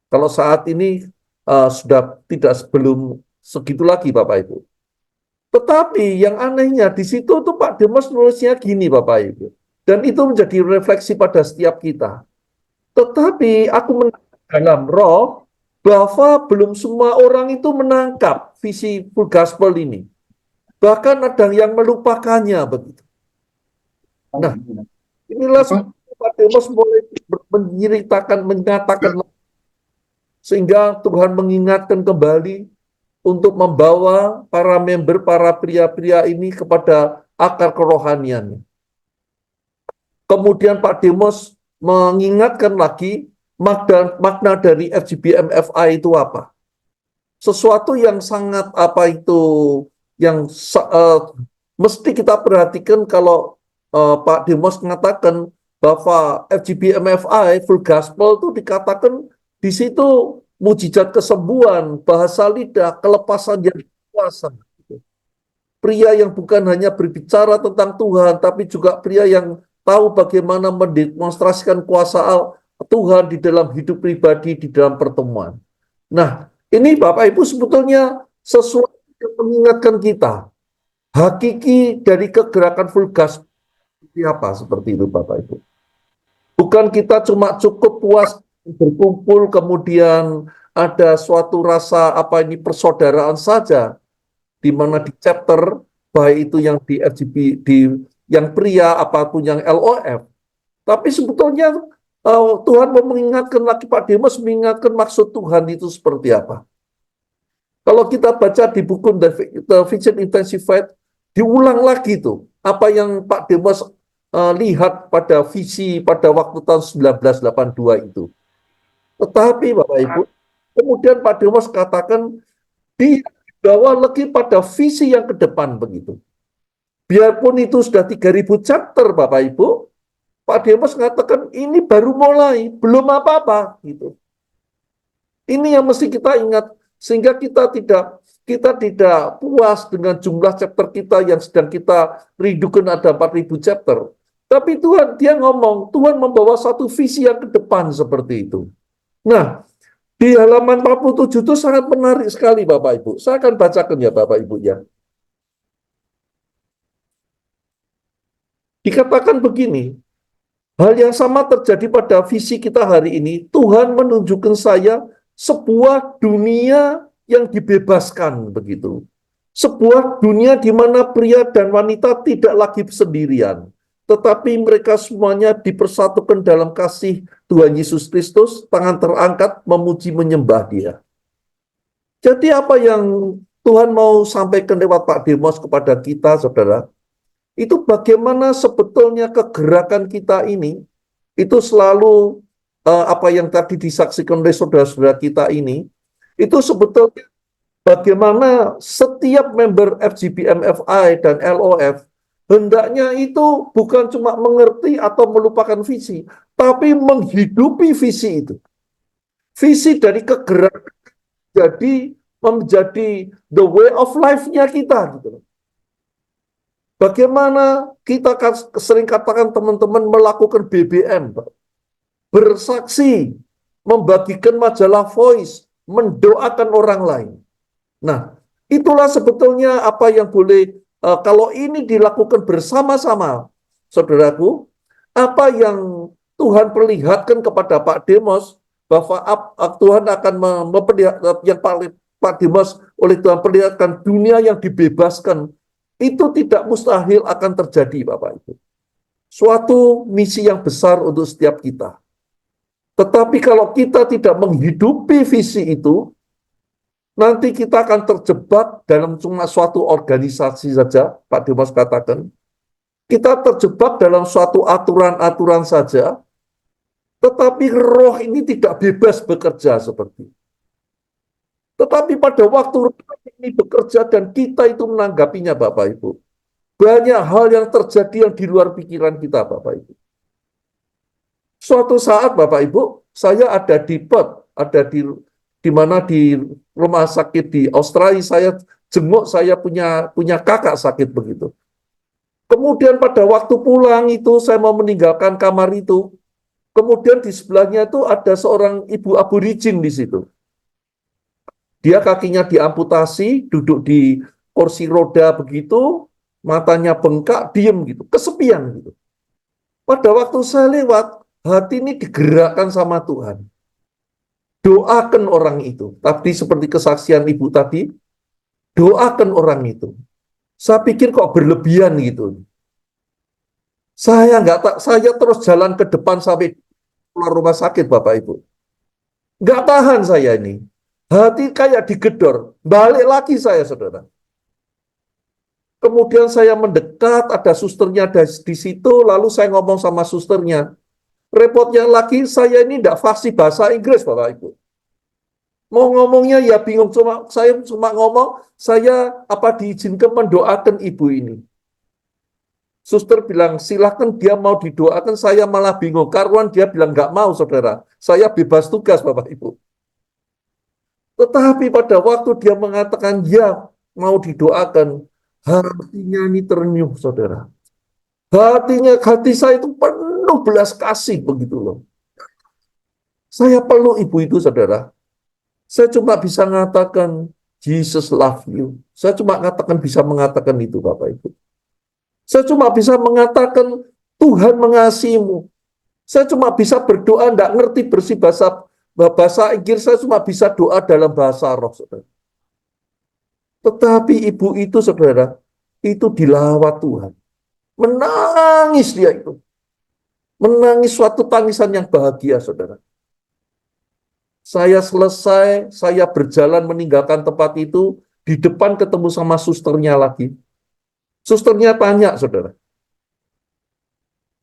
Kalau saat ini sudah tidak sebelum segitu lagi Bapak Ibu. Tetapi yang anehnya di situ tuh Pak Demos nulisnya gini Bapak Ibu. Dan itu menjadi refleksi pada setiap kita. Tetapi aku menangkap dalam roh bahwa belum semua orang itu menangkap visi full gospel ini. Bahkan ada yang melupakannya begitu. Nah, inilah Pak Demos mulai menyatakan sehingga Tuhan mengingatkan kembali untuk membawa para member, para pria-pria ini kepada akar kerohanian. Kemudian Pak Demos mengingatkan lagi makna dari FGBMFI itu apa. Sesuatu yang sangat yang mesti kita perhatikan kalau Pak Demos mengatakan bahwa FGBMFI, full gospel itu dikatakan di situ mujizat kesembuhan, bahasa lidah, kelepasan yang kuasa. Pria yang bukan hanya berbicara tentang Tuhan, tapi juga pria yang tahu bagaimana mendemonstrasikan kuasa Tuhan di dalam hidup pribadi, di dalam pertemuan. Nah, ini Bapak Ibu sebetulnya sesuatu yang mengingatkan kita. Hakiki dari kegerakan full gospel seperti itu Bapak Ibu. Bukan kita cuma cukup puas berkumpul kemudian ada suatu rasa persaudaraan saja, di mana di chapter baik itu yang di FGB, yang pria apapun yang LOF, tapi sebetulnya Tuhan mau mengingatkan lagi, Pak Demas mengingatkan maksud Tuhan itu seperti apa. Kalau kita baca di buku The Vision Intensified, diulang lagi tuh apa yang Pak Demas lihat pada visi pada waktu tahun 1982 itu. Tetapi Bapak Ibu, kemudian Pak Demas katakan dibawa lagi pada visi yang ke depan begitu. Biarpun itu sudah 3.000 chapter Bapak Ibu, Pak Demas mengatakan ini baru mulai, belum apa-apa gitu. Ini yang mesti kita ingat sehingga kita tidak puas dengan jumlah chapter kita yang sedang kita rindukan ada 4.000 chapter. Tapi dia ngomong, Tuhan membawa satu visi yang ke depan seperti itu. Nah, di halaman 47 itu sangat menarik sekali Bapak Ibu. Saya akan bacakan ya Bapak Ibu ya. Dikatakan begini, hal yang sama terjadi pada visi kita hari ini. Tuhan menunjukkan saya sebuah dunia yang dibebaskan begitu. Sebuah dunia di mana pria dan wanita tidak lagi sendirian, tetapi mereka semuanya dipersatukan dalam kasih Tuhan Yesus Kristus, tangan terangkat memuji menyembah Dia. Jadi apa yang Tuhan mau sampaikan lewat Pak Demos kepada kita, saudara, itu bagaimana sebetulnya kegerakan kita ini, itu selalu apa yang tadi disaksikan oleh saudara-saudara kita ini, itu sebetulnya bagaimana setiap member FGBMFI dan LOF hendaknya itu bukan cuma mengerti atau melupakan visi, tapi menghidupi visi itu. Visi dari kegerakan jadi menjadi the way of life-nya kita gitu. Bagaimana kita sering katakan teman-teman melakukan BBM, bersaksi, membagikan majalah Voice, mendoakan orang lain. Nah, itulah sebetulnya apa yang boleh, kalau ini dilakukan bersama-sama, saudaraku, apa yang Tuhan perlihatkan kepada Pak Demos, bahwa Tuhan akan memperlihatkan, yang Pak Demos oleh Tuhan perlihatkan dunia yang dibebaskan, itu tidak mustahil akan terjadi, Bapak Ibu. Suatu misi yang besar untuk setiap kita. Tetapi kalau kita tidak menghidupi visi itu, nanti kita akan terjebak dalam cuma suatu organisasi saja, Pak Demos katakan. Kita terjebak dalam suatu aturan-aturan saja, tetapi roh ini tidak bebas bekerja seperti itu. Tetapi pada waktu ini bekerja dan kita itu menanggapinya Bapak Ibu, banyak hal yang terjadi yang di luar pikiran kita Bapak Ibu. Suatu saat Bapak Ibu, saya ada di Perth, ada di mana di rumah sakit di Australia, saya jenguk, saya punya kakak sakit begitu. Kemudian pada waktu pulang itu saya mau meninggalkan kamar itu, kemudian di sebelahnya itu ada seorang ibu aborigin di situ. Dia kakinya diamputasi, duduk di kursi roda begitu, matanya bengkak, diem gitu, kesepian gitu. Pada waktu saya lewat, hati ini digerakkan sama Tuhan. Doakan orang itu. Tapi seperti kesaksian ibu tadi, doakan orang itu. Saya pikir kok berlebihan gitu. Saya terus jalan ke depan sampai keluar rumah sakit Bapak Ibu. Nggak tahan saya ini. Hati kayak digedor. Balik lagi saya, saudara. Kemudian saya mendekat, ada susternya di situ, lalu saya ngomong sama susternya. Repotnya lagi, saya ini tidak fasih bahasa Inggris, Bapak Ibu. Mau ngomongnya ya bingung, saya cuma ngomong, saya diizinkan mendoakan ibu ini. Suster bilang, silahkan dia mau didoakan, saya malah bingung. Karuan dia bilang, nggak mau, saudara. Saya bebas tugas, Bapak Ibu. Tetapi pada waktu dia mengatakan, ya mau didoakan, hatinya ini ternyuh, saudara. Hati saya itu penuh belas kasih, begitu loh. Saya peluk ibu itu, saudara. Saya cuma bisa mengatakan, Jesus love you. Saya cuma bisa mengatakan itu, Bapak Ibu. Saya cuma bisa mengatakan, Tuhan mengasihimu. Saya cuma bisa berdoa, tidak ngerti bersih bahasa Inggris, saya cuma bisa doa dalam bahasa roh, saudara. Tetapi ibu itu, saudara, itu dilawat Tuhan. Menangis dia itu. Menangis suatu tangisan yang bahagia, saudara. Saya selesai, saya berjalan meninggalkan tempat itu, di depan ketemu sama susternya lagi. Susternya tanya, saudara,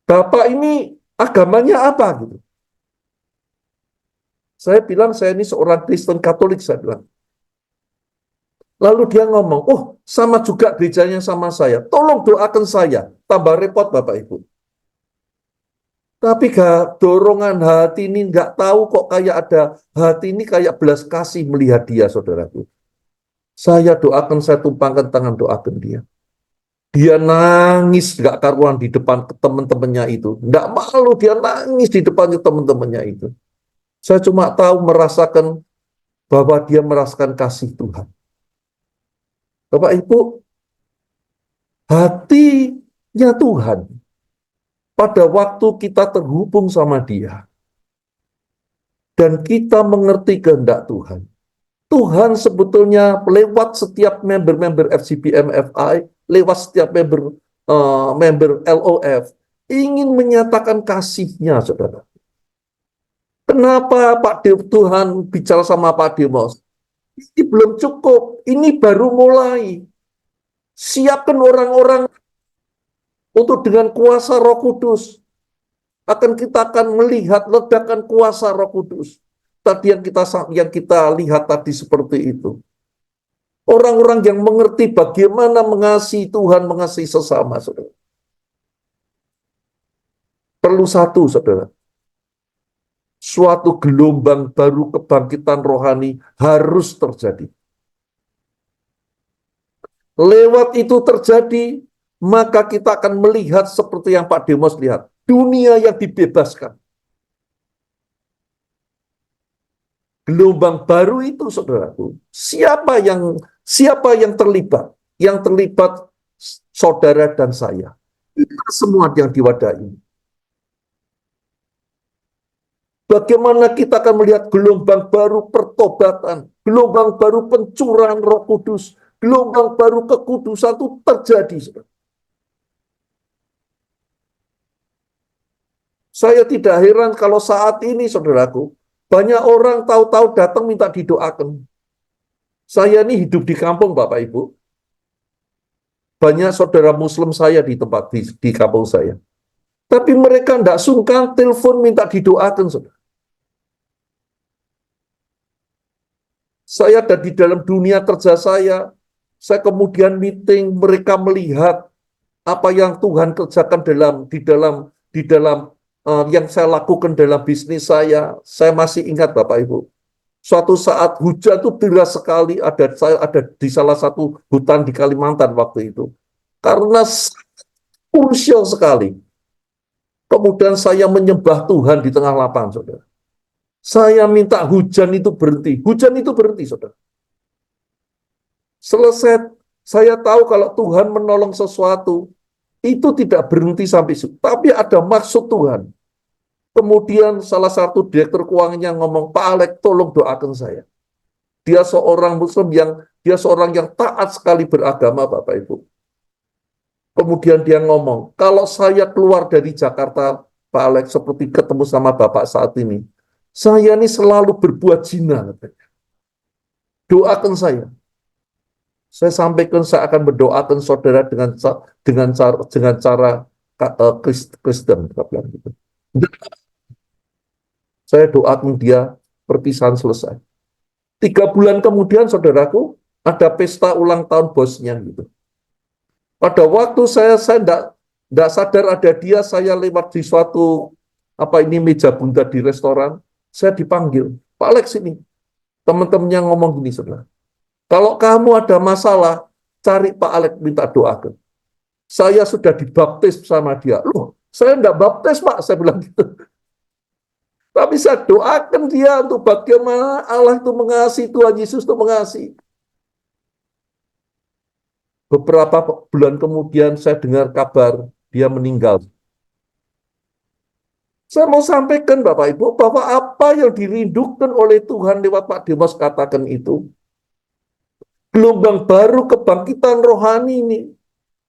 Bapak ini agamanya apa? Gitu. Saya bilang, saya ini seorang Kristen Katolik, saya bilang. Lalu dia ngomong, oh sama juga gerejanya sama saya, tolong doakan saya. Tambah repot Bapak Ibu. Tapi gak dorongan hati ini nggak tahu kok kayak ada hati ini kayak belas kasih melihat dia, saudaraku. Saya doakan, saya tumpangkan tangan doakan dia. Dia nangis nggak karuan di depan teman-temannya itu. Nggak malu, dia nangis di depan teman-temannya itu. Saya cuma tahu merasakan bahwa dia merasakan kasih Tuhan. Bapak Ibu, hatinya Tuhan pada waktu kita terhubung sama dia dan kita mengerti kehendak Tuhan. Tuhan sebetulnya lewat setiap member-member FCBM-FI, lewat setiap member LOF, ingin menyatakan kasih-Nya, saudara. Kenapa Tuhan bicara sama Pak Demos? Ini belum cukup, ini baru mulai. Siapkan orang-orang untuk dengan kuasa Roh Kudus. Kita akan melihat ledakan kuasa Roh Kudus. Tadi yang kita lihat tadi seperti itu. Orang-orang yang mengerti bagaimana mengasihi Tuhan, mengasihi sesama, saudara. Perlu satu, saudara. Suatu gelombang baru kebangkitan rohani harus terjadi. Lewat itu terjadi, maka kita akan melihat seperti yang Pak Demos lihat. Dunia yang dibebaskan. Gelombang baru itu, saudaraku, siapa yang terlibat? Yang terlibat saudara dan saya. Kita semua yang diwadahi. Bagaimana kita akan melihat gelombang baru pertobatan, gelombang baru pencurahan Roh Kudus, gelombang baru kekudusan itu terjadi, saudara. Saya tidak heran kalau saat ini, saudaraku, banyak orang tahu-tahu datang minta didoakan. Saya ini hidup di kampung, Bapak Ibu. Banyak saudara Muslim saya di tempat di kampung saya. Tapi mereka tidak sungkan telepon minta didoakan, saudara. Saya ada di dalam dunia kerja saya kemudian meeting, mereka melihat apa yang Tuhan kerjakan di dalam yang saya lakukan dalam bisnis saya. Saya masih ingat Bapak Ibu. Suatu saat hujan itu deras sekali, saya ada di salah satu hutan di Kalimantan waktu itu. Karena krusial sekali. Kemudian saya menyembah Tuhan di tengah lapangan, saudara. Saya minta hujan itu berhenti. Hujan itu berhenti, saudara. Selesai, saya tahu kalau Tuhan menolong sesuatu, itu tidak berhenti sampai situ. Tapi ada maksud Tuhan. Kemudian salah satu direktur keuangannya ngomong, Pak Alek, tolong doakan saya. Dia seorang Muslim dia seorang yang taat sekali beragama, Bapak Ibu. Kemudian dia ngomong, kalau saya keluar dari Jakarta, Pak Alek, seperti ketemu sama Bapak saat ini, saya ini selalu berbuat zina. Doakan saya. Saya sampaikan saya akan mendoakan saudara dengan cara Kristen. Gitu. Saya doakan dia, perpisahan selesai. 3 bulan kemudian, saudaraku, ada pesta ulang tahun bosnya gitu. Pada waktu saya tidak sadar ada dia, saya lewat di suatu meja bunda di restoran, saya dipanggil, Pak Alex ini. Teman-temannya ngomong gini, saudara. Kalau kamu ada masalah, cari Pak Alex minta doakan. Saya sudah dibaptis sama dia. Loh, saya tidak baptis, Pak, saya bilang gitu. Tapi saya doakan dia untuk bagaimana Allah itu mengasihi, Tuhan Yesus itu mengasihi. Beberapa bulan kemudian saya dengar kabar dia meninggal. Saya mau sampaikan Bapak Ibu bahwa apa yang dirindukan oleh Tuhan lewat Pak Demos katakan itu, gelombang baru kebangkitan rohani ini,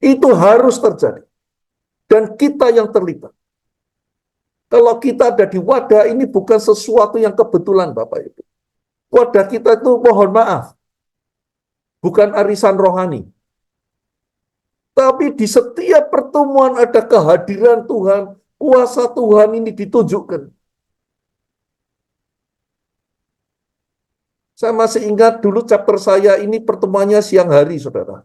itu harus terjadi. Dan kita yang terlibat. Kalau kita ada di wadah ini bukan sesuatu yang kebetulan Bapak Ibu. Wadah kita itu mohon maaf, bukan arisan rohani. Tapi di setiap pertemuan ada kehadiran Tuhan, kuasa Tuhan ini ditunjukkan. Saya masih ingat dulu chapter saya ini pertemuannya siang hari, saudara.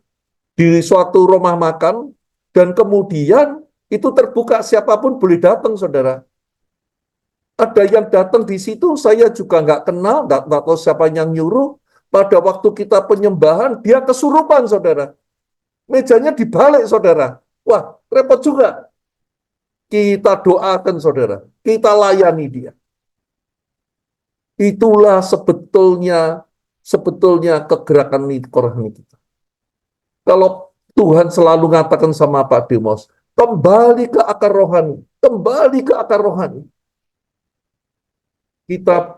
Di suatu rumah makan, dan kemudian itu terbuka, siapapun boleh datang, saudara. Ada yang datang di situ, saya juga nggak kenal, nggak tahu siapa yang nyuruh. Pada waktu kita penyembahan, dia kesurupan, saudara. Mejanya dibalik, saudara. Wah, repot juga. Kita doakan, saudara. Kita layani dia. Itulah sebetulnya kegerakan rohani kita. Kalau Tuhan selalu mengatakan sama Pak Demos, kembali ke akar rohani, kembali ke akar rohani. Kita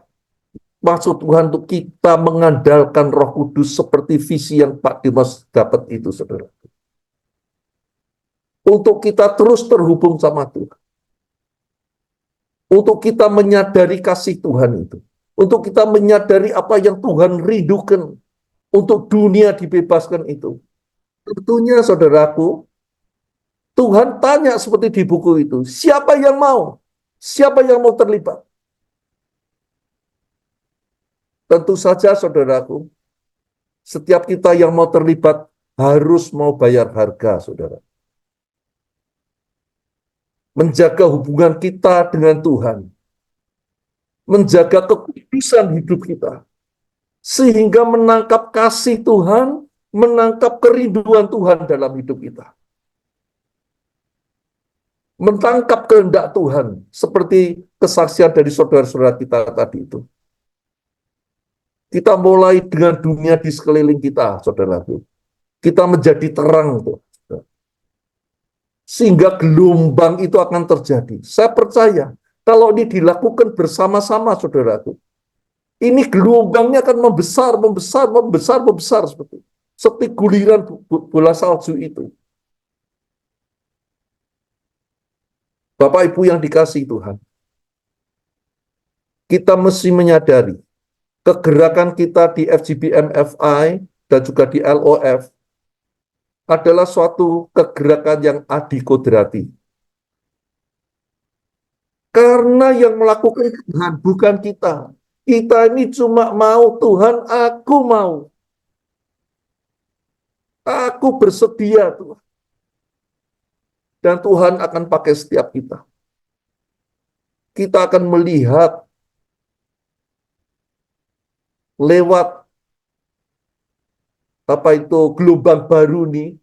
maksud Tuhan untuk kita mengandalkan Roh Kudus seperti visi yang Pak Dimas dapat itu, saudara. Untuk kita terus terhubung sama Tuhan. Untuk kita menyadari kasih Tuhan itu. Untuk kita menyadari apa yang Tuhan rindukan. Untuk dunia dibebaskan itu. Tentunya, saudaraku, Tuhan tanya seperti di buku itu, siapa yang mau? Siapa yang mau terlibat? Tentu saja, saudaraku, setiap kita yang mau terlibat harus mau bayar harga, saudara. Menjaga hubungan kita dengan Tuhan. Menjaga kekudusan hidup kita. Sehingga menangkap kasih Tuhan, menangkap kerinduan Tuhan dalam hidup kita. Menangkap kehendak Tuhan, seperti kesaksian dari saudara-saudara kita tadi itu. Kita mulai dengan dunia di sekeliling kita, saudaraku. Kita menjadi terang, sehingga gelombang itu akan terjadi. Saya percaya, kalau ini dilakukan bersama-sama, saudaraku, ini gelombangnya akan membesar seperti guliran bola salju itu. Bapak Ibu yang dikasihi Tuhan, kita mesti menyadari kegerakan kita di FGBMFI dan juga di LOF adalah suatu kegerakan yang adikodrati. Karena yang melakukan Tuhan bukan kita. Kita ini cuma mau, Tuhan, aku mau. Aku bersedia, Tuhan. Dan Tuhan akan pakai setiap kita. Kita akan melihat lewat gelombang baru nih,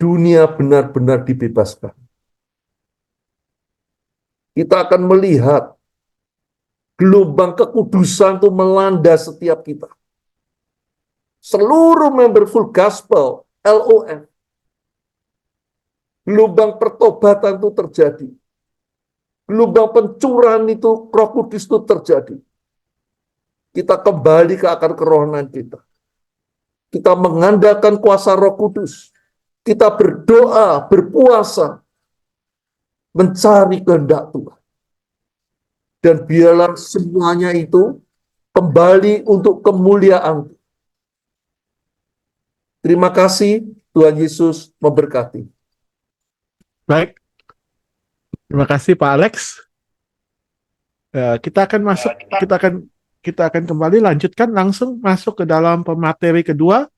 dunia benar-benar dibebaskan. Kita akan melihat gelombang kekudusan itu melanda setiap kita. Seluruh member Full Gospel, LOF, gelombang pertobatan itu terjadi. Gelombang pencurahan itu, Roh Kudus itu terjadi. Kita kembali ke akar kerohanian kita. Kita mengandalkan kuasa Roh Kudus. Kita berdoa, berpuasa, mencari kehendak Tuhan. Dan biarlah semuanya itu kembali untuk kemuliaan. Terima kasih, Tuhan Yesus memberkati. Baik. Terima kasih Pak Alex. Kita akan kembali lanjutkan langsung masuk ke dalam pemateri kedua,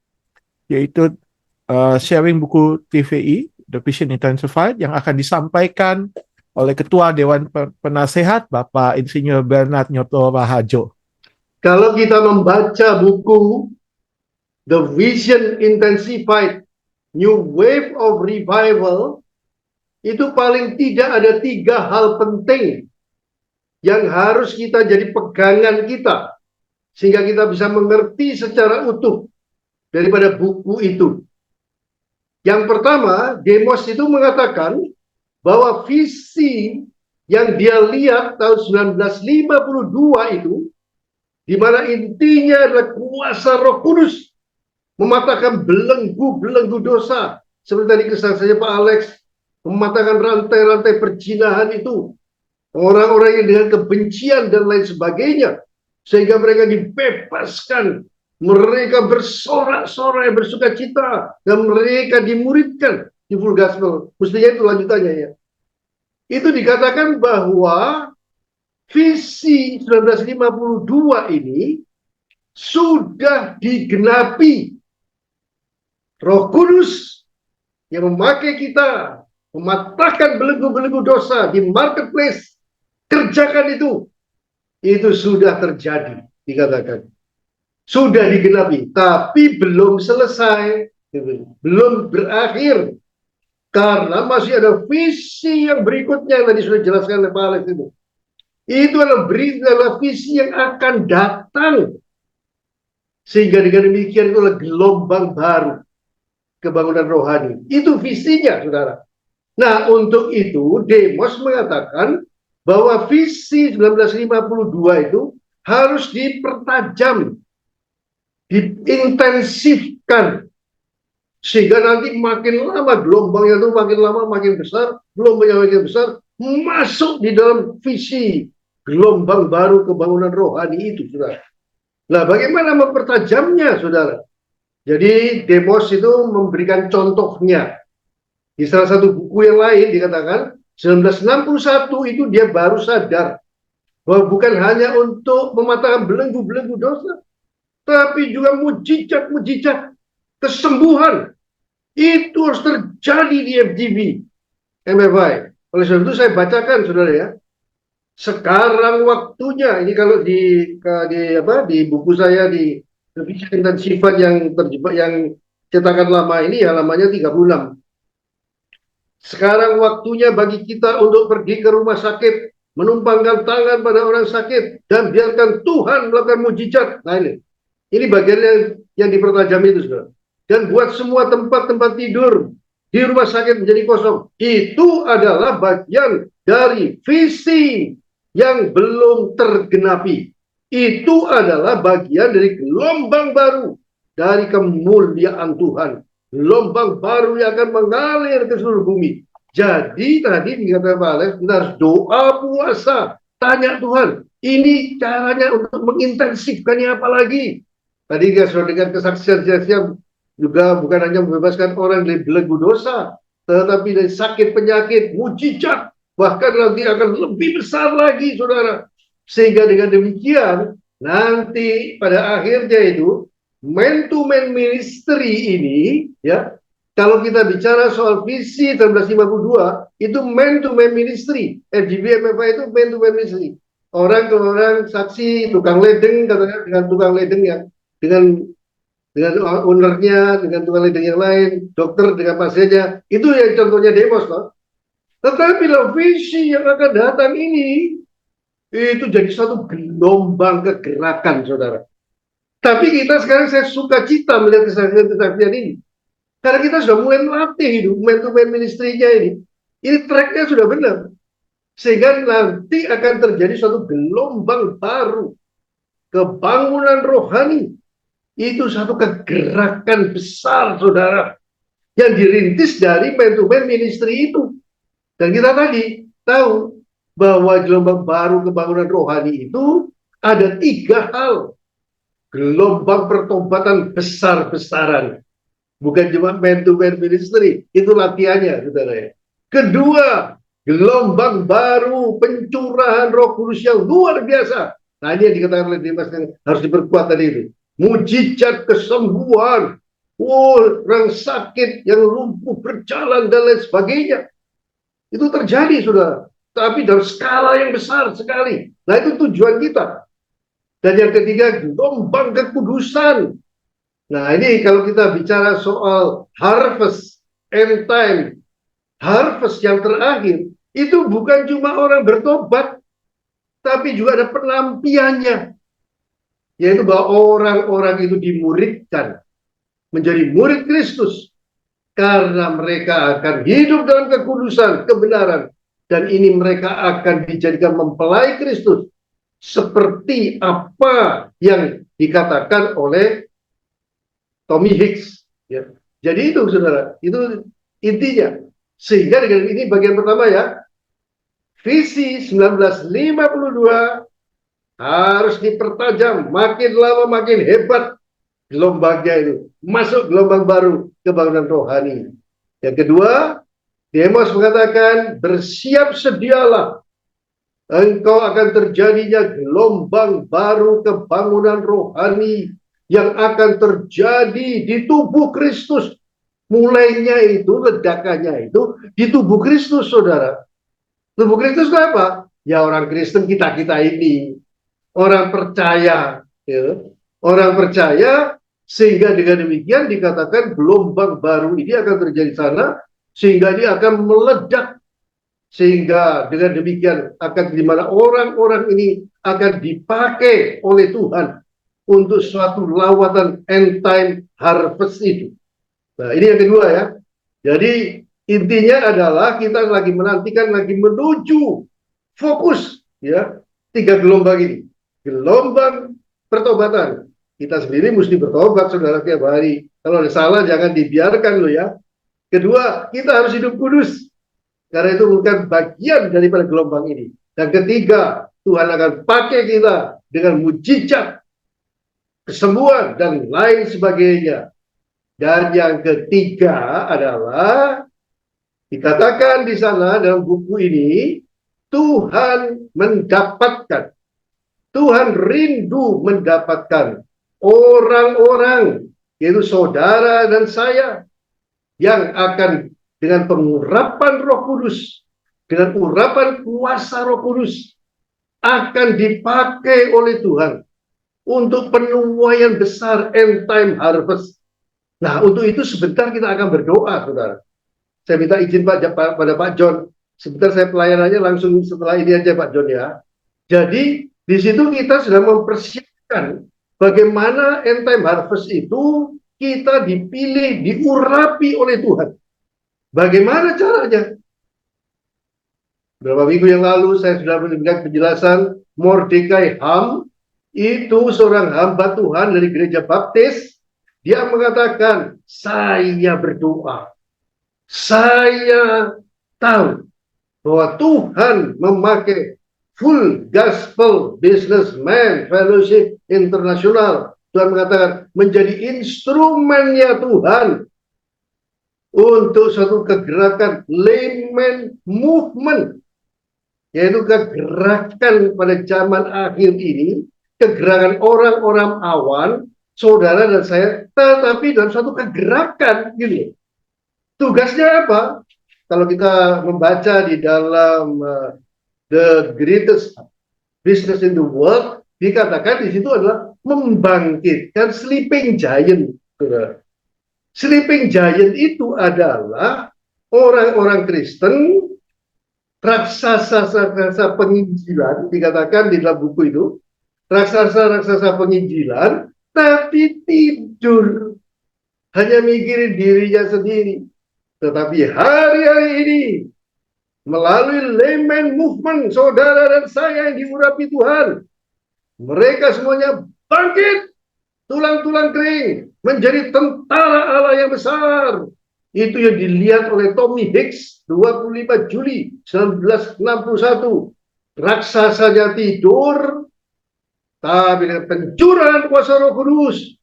yaitu sharing buku TVI, The Vision Intensified, yang akan disampaikan oleh Ketua Dewan Penasehat Bapak Insinyur Bernard Nyoto Rahajo. Kalau kita membaca buku The Vision Intensified, New Wave of Revival, itu paling tidak ada 3 hal penting yang harus kita jadi pegangan kita, sehingga kita bisa mengerti secara utuh daripada buku itu. Yang pertama, Demos itu mengatakan bahwa visi yang dia lihat tahun 1952 itu, di mana intinya adalah kuasa Roh Kudus mematahkan belenggu-belenggu dosa. Seperti tadi kesaksiannya Pak Alex, mematahkan rantai-rantai perzinahan itu, orang-orang yang dengan kebencian dan lain sebagainya, sehingga mereka dibebaskan, mereka bersorak-sorai, bersuka cita, dan mereka dimuridkan di full gospel. Mestinya itu lanjutannya ya. Itu dikatakan bahwa visi 1952 ini sudah digenapi. Roh Kudus yang memakai kita mematahkan belenggu-belenggu dosa di marketplace, kerjakan itu sudah terjadi, dikatakan sudah digenapi, tapi belum selesai, belum berakhir, karena masih ada visi yang berikutnya yang tadi sudah dijelaskan oleh Pak Alex itu adalah visi yang akan datang, sehingga dengan demikian itu adalah gelombang baru kebangunan rohani. Itu visinya, saudara. Nah, untuk itu Demos mengatakan bahwa visi 1952 itu harus dipertajam, diintensifkan, sehingga nanti makin lama gelombangnya itu makin lama makin besar, gelombangnya makin besar, masuk di dalam visi gelombang baru kebangunan rohani itu, saudara. Nah, bagaimana mempertajamnya, saudara? Jadi Demos itu memberikan contohnya. Di salah satu buku yang lain dikatakan 1961 itu dia baru sadar bahwa bukan hanya untuk mematahkan belenggu-belenggu dosa, tapi juga mujizat-mujizat kesembuhan itu harus terjadi di FGB MFI. Oleh sebab itu saya bacakan, saudara ya. Sekarang waktunya, ini kalau di buku saya di revisi dan sifat yang terjebak yang cetakan lama ini halamannya 36. Sekarang waktunya bagi kita untuk pergi ke rumah sakit, menumpangkan tangan pada orang sakit dan biarkan Tuhan melakukan mujizat. Nah ini bagian yang dipertajam itu, saudara. Dan buat semua tempat-tempat tidur di rumah sakit menjadi kosong. Itu adalah bagian dari visi yang belum tergenapi. Itu adalah bagian dari gelombang baru dari kemuliaan Tuhan. Gelombang baru yang akan mengalir ke seluruh bumi. Jadi tadi dikatakan Pak Alex, kita harus doa, puasa, tanya Tuhan, ini caranya untuk mengintensifkannya apa lagi? Tadi sudah dengan kesaksian-kesaksian juga bukan hanya membebaskan orang dari belenggu dosa, tetapi dari sakit penyakit, mujizat, bahkan nanti akan lebih besar lagi, saudara. Sehingga dengan demikian, nanti pada akhirnya itu, man-to-man ministry ini, ya, kalau kita bicara soal visi 1952, itu man-to-man ministry. FGB MFI itu man-to-man ministry. Orang ke orang, saksi, tukang ledeng, katanya dengan tukang ledeng yang dengan ownernya, dengan tukang ledeng yang lain, dokter dengan pasiennya, itu yang contohnya Demos, loh. Tetapi visi yang akan datang ini, itu jadi suatu gelombang kegerakan, saudara. Tapi kita sekarang saya suka cita melihat kesaksian-kesaksian ini. Karena kita sudah mulai melatih hidup man-to-man ministry-nya ini. Ini track-nya sudah benar. Sehingga nanti akan terjadi suatu gelombang baru. Kebangunan rohani. Itu satu kegerakan besar, saudara. Yang dirintis dari man-to-man ministry itu. Dan kita tadi tahu bahwa gelombang baru kebangunan rohani itu ada 3 hal. Gelombang pertobatan besar-besaran. Bukan cuma man-to-man ministry. Itu latihannya, saudara. Kedua, gelombang baru pencurahan Roh Kudus yang luar biasa. Nah, ini yang dikatakan oleh Dimas yang harus diperkuat tadi itu. Mujizat kesembuhan. Orang sakit yang lumpuh berjalan dan lain sebagainya. Itu terjadi, saudara. Tapi dalam skala yang besar sekali. Nah, itu tujuan kita. Dan yang ketiga, gelombang kekudusan. Nah, ini kalau kita bicara soal harvest, end time, harvest yang terakhir, itu bukan cuma orang bertobat, tapi juga ada penampiannya. Yaitu bahwa orang-orang itu dimuridkan menjadi murid Kristus. Karena mereka akan hidup dalam kekudusan, kebenaran. Dan ini mereka akan dijadikan mempelai Kristus. Seperti apa yang dikatakan oleh Tommy Hicks. Ya. Jadi itu, saudara, itu intinya. Sehingga dengan ini bagian pertama ya, visi 1952 harus dipertajam, makin lama makin hebat gelombangnya itu, masuk gelombang baru kebangunan rohani. Yang kedua, Demos mengatakan bersiap sedialah, engkau akan terjadinya gelombang baru kebangunan rohani yang akan terjadi di tubuh Kristus. Mulainya itu, ledakannya itu di tubuh Kristus, saudara. Tubuh Kristus itu apa? Ya orang Kristen kita-kita ini. Orang percaya. Ya. Orang percaya, sehingga dengan demikian dikatakan gelombang baru ini akan terjadi di sana, sehingga dia akan meledak. Sehingga dengan demikian akan di mana orang-orang ini akan dipakai oleh Tuhan untuk suatu lawatan end time harvest itu. Nah, ini yang kedua ya. Jadi intinya adalah kita lagi menantikan, lagi menuju fokus ya 3 gelombang ini. Gelombang pertobatan. Kita sendiri mesti bertobat, saudara, tiap hari. Kalau ada salah jangan dibiarkan loh ya. Kedua, kita harus hidup kudus. Karena itu bukan bagian daripada gelombang ini. Dan ketiga, Tuhan akan pakai kita dengan mujizat, kesembuhan, dan lain sebagainya. Dan yang ketiga adalah dikatakan di sana dalam buku ini, Tuhan mendapatkan, Tuhan rindu mendapatkan orang-orang, yaitu saudara dan saya, yang akan dengan pengurapan Roh Kudus, dengan urapan kuasa Roh Kudus, akan dipakai oleh Tuhan untuk penuaian besar end time harvest. Nah, untuk itu sebentar kita akan berdoa, saudara. Saya minta izin pada Pak John. Sebentar saya pelayanannya langsung setelah ini aja, Pak John ya. Jadi di situ kita sudah mempersiapkan bagaimana end time harvest itu kita dipilih, diurapi oleh Tuhan. Bagaimana caranya? Beberapa minggu yang lalu saya sudah memberikan penjelasan Mordecai Ham, itu seorang hamba Tuhan dari gereja Baptis. Dia mengatakan, saya berdoa, saya tahu bahwa Tuhan memakai Full Gospel Businessman Fellowship International. Tuhan mengatakan menjadi instrumennya Tuhan untuk suatu kegerakan layman movement, yaitu kegerakan pada zaman akhir ini, kegerakan orang-orang awan, saudara dan saya, tetapi dalam suatu kegerakan gitu. Tugasnya apa? Kalau kita membaca di dalam The Greatest Business in the World, dikatakan di situ adalah membangkitkan sleeping giant. Saudara. Sleeping giant itu adalah orang-orang Kristen, raksasa-raksasa penginjilan, dikatakan di dalam buku itu, raksasa-raksasa penginjilan, tapi tidur, hanya mikirin dirinya sendiri. Tetapi hari-hari ini, melalui layman movement, saudara dan saya yang diurapi Tuhan, mereka semuanya bangkit, tulang-tulang kering, menjadi tentara Allah yang besar. Itu yang dilihat oleh Tommy Hicks 25 Juli 1961. Raksasanya tidur, tapi dengan pencurahan kuasa Roh Kudus,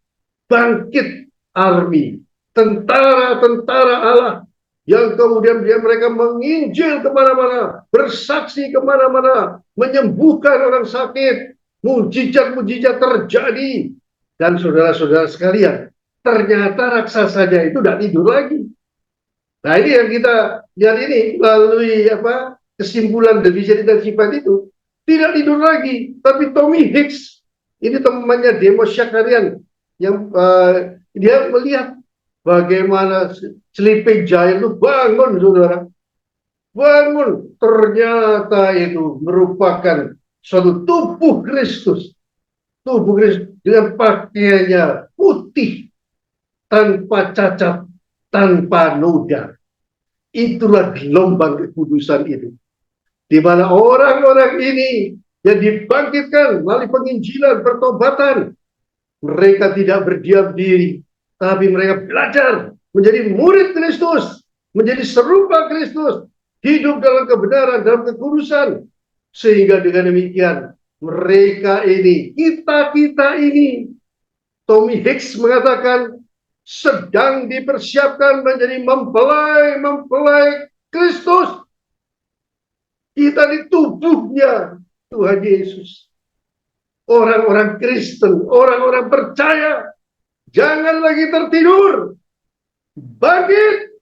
bangkit army, tentara-tentara Allah, yang kemudian mereka menginjil kemana-mana, bersaksi kemana-mana, menyembuhkan orang sakit, mujizat-mujizat terjadi. Dan saudara-saudara sekalian, ternyata raksasanya itu tidak tidur lagi. Nah, ini yang kita lihat ini melalui kesimpulan The Vision Intensified itu. Tidak tidur lagi, tapi Tommy Hicks, ini temannya Demos Shakarian, yang dia melihat bagaimana sleeping giant itu bangun, saudara. Bangun, ternyata itu merupakan suatu tubuh Kristus. Tubuh Kristus dengan pakaiannya putih, tanpa cacat, tanpa noda. Itulah gelombang kekudusan itu. Di mana orang-orang ini yang dibangkitkan melalui penginjilan, pertobatan, mereka tidak berdiam diri, tapi mereka belajar menjadi murid Kristus, menjadi serupa Kristus, hidup dalam kebenaran, dalam kekudusan, sehingga dengan demikian mereka ini, kita ini, Tommy Hicks mengatakan, sedang dipersiapkan menjadi mempelai Kristus. Kita di tubuhnya Tuhan Yesus. Orang-orang Kristen, orang-orang percaya, jangan lagi tertidur. Bangkit.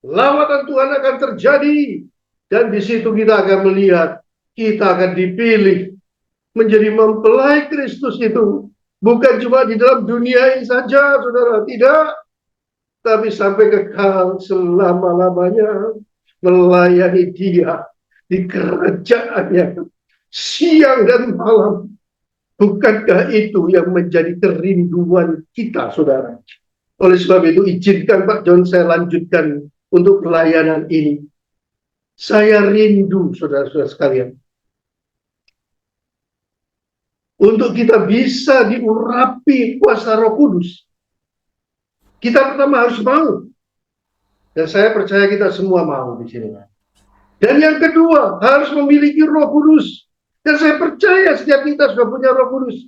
Lawatan Tuhan akan terjadi. Dan di situ kita akan melihat, kita akan dipilih menjadi mempelai Kristus itu. Bukan cuma di dalam dunia ini saja, saudara. Tidak. Tapi sampai kekal selama-lamanya melayani Dia di kerajaannya siang dan malam. Bukankah itu yang menjadi kerinduan kita, saudara? Oleh sebab itu, izinkan Pak John saya lanjutkan untuk pelayanan ini. Saya rindu, saudara-saudara sekalian, untuk kita bisa diurapi kuasa Roh Kudus. Kita pertama harus mau. Dan saya percaya kita semua mau di sini. Dan yang kedua, harus memiliki Roh Kudus. Dan saya percaya setiap kita sudah punya Roh Kudus.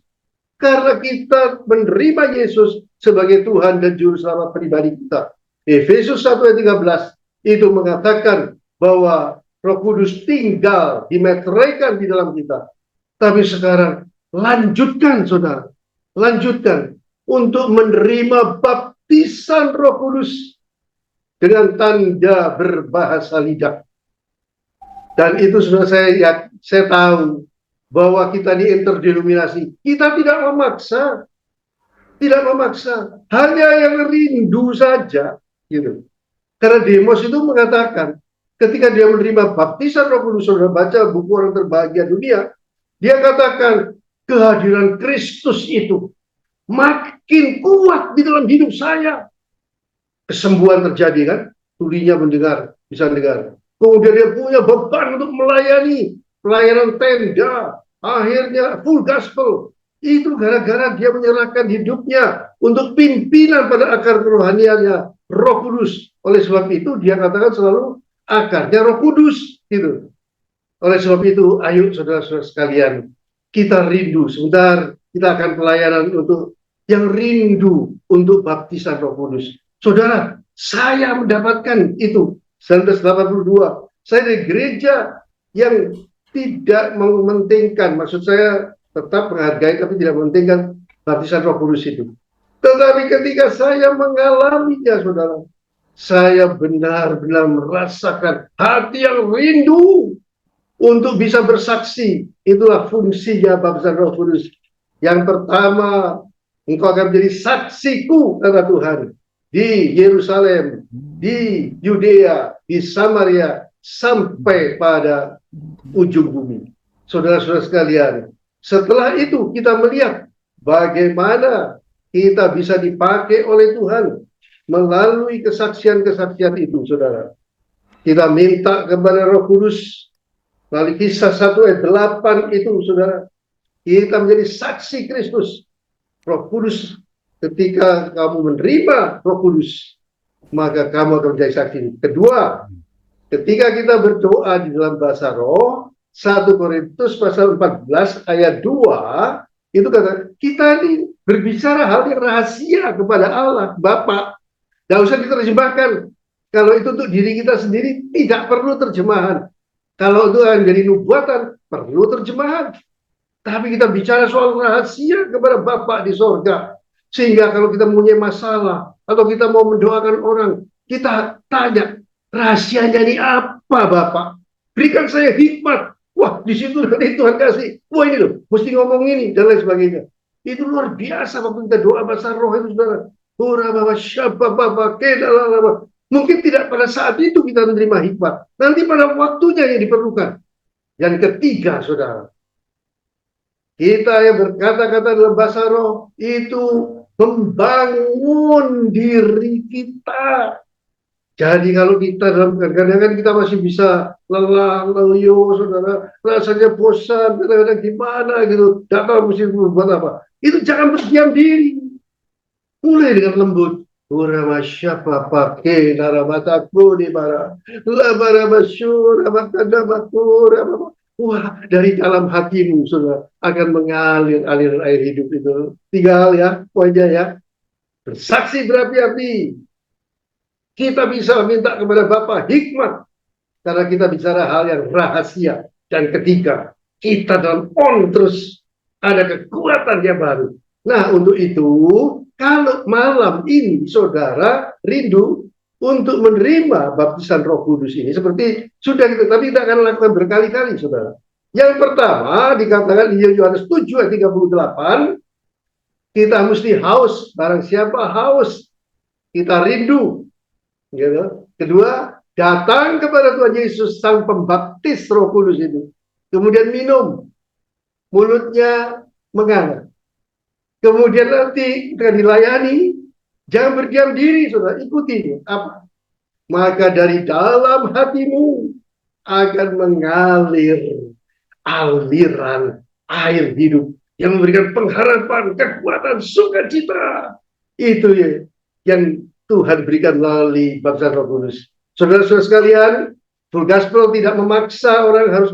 Karena kita menerima Yesus sebagai Tuhan dan Juru Selamat pribadi kita. Efesus 1 ayat 13 itu mengatakan bahwa Roh Kudus tinggal, dimeteraikan di dalam kita. Tapi sekarang, lanjutkan, saudara. Lanjutkan untuk menerima baptisan Roh Kudus dengan tanda berbahasa lidah. Dan itu sudah saya tahu bahwa kita di interdenominasi, kita tidak memaksa. Tidak memaksa. Hanya yang rindu saja. Gitu. Karena Demos itu mengatakan, ketika dia menerima baptisan Roh Kudus, sudah baca buku Orang Terbahagia Dunia, dia katakan, kehadiran Kristus itu makin kuat di dalam hidup saya. Kesembuhan terjadi kan, tulinya mendengar, bisa dengar. Kemudian dia punya beban untuk melayani, pelayanan tenda, akhirnya full gospel. Itu gara-gara dia menyerahkan hidupnya untuk pimpinan pada akar kerohaniannya, Roh Kudus. Oleh sebab itu dia katakan selalu akarnya Roh Kudus. Gitu. Oleh sebab itu, ayo saudara-saudara sekalian, kita rindu. Sebentar, kita akan pelayanan untuk yang rindu untuk baptisan Roh Kudus. Saudara, saya mendapatkan itu 1982. Saya di gereja yang tidak mementingkan, maksud saya tetap menghargai tapi tidak mementingkan baptisan Roh Kudus itu. Tetapi ketika saya mengalaminya, saudara, saya benar-benar merasakan hati yang rindu untuk bisa bersaksi. Itulah fungsinya baptisan Roh Kudus. Yang pertama, engkau akan menjadi saksiku, kata Tuhan, di Yerusalem, di Yudea, di Samaria, sampai pada ujung bumi. Saudara-saudara sekalian, setelah itu kita melihat bagaimana kita bisa dipakai oleh Tuhan melalui kesaksian-kesaksian itu, saudara. Kita minta kepada Roh Kudus, melalui Kisah 1 ayat 8 itu, saudara, kita menjadi saksi Kristus. Roh Kudus, ketika kamu menerima Roh Kudus, maka kamu akan menjadi saksi. Kedua, ketika kita berdoa di dalam bahasa roh, 1 Korintus pasal 14 ayat 2, itu kata, kita ini berbicara hal yang rahasia kepada Allah, Bapa. Tidak usah diterjemahkan. Kalau itu untuk diri kita sendiri, tidak perlu terjemahan. Kalau itu menjadi nubuatan, perlu terjemahan. Tapi kita bicara soal rahasia kepada Bapa di sorga. Sehingga kalau kita mempunyai masalah, atau kita mau mendoakan orang, kita tanya, rahasianya ini apa, Bapak? Berikan saya hikmat. Wah, di situ nanti Tuhan kasih. Wah, ini loh, mesti ngomong ini, dan lain sebagainya. Itu luar biasa waktu kita doa bahasa roh itu, saudara. Mungkin tidak pada saat itu kita menerima hikmat. Nanti pada waktunya yang diperlukan. Yang ketiga, saudara, kita yang berkata-kata dalam bahasa roh itu membangun diri kita. Jadi kalau kita dalam kadang-kadang kita masih bisa lelah, loyo, saudara, rasanya bosan, kadang-kadang gimana gitu, tidak tahu mesti berbuat apa. Itu jangan berdiam diri. Mulai dengan lembut, Urama syapa pake naramataku di bara. Labara masyur, ramakadamaku, wah, dari dalam hatimu, saudara, akan mengalir aliran air hidup itu. Tiga hal ya, poinnya ya. Bersaksi berapi-api. Kita bisa minta kepada Bapa hikmat. Karena kita bicara hal yang rahasia. Dan ketika kita dalam on terus, ada kekuatan yang baru. Nah, untuk itu, kalau malam ini saudara rindu untuk menerima baptisan Roh Kudus ini, seperti sudah kita, tapi kita akan lakukan berkali-kali, saudara. Yang pertama dikatakan di Yohanes 7 ayat 38, kita mesti haus. Barang siapa haus, kita rindu. Gitu. Kedua, datang kepada Tuhan Yesus Sang Pembaptis Roh Kudus itu. Kemudian minum, mulutnya mengalir. Kemudian nanti kita dilayani, jangan berdiam diri, saudara, ikuti apa? Maka dari dalam hatimu akan mengalir aliran air hidup yang memberikan pengharapan, kekuatan, sukacita. Itu ya yang Tuhan berikan melalui baptisan Roh Kudus. Saudara-saudara sekalian, full gospel tidak memaksa orang harus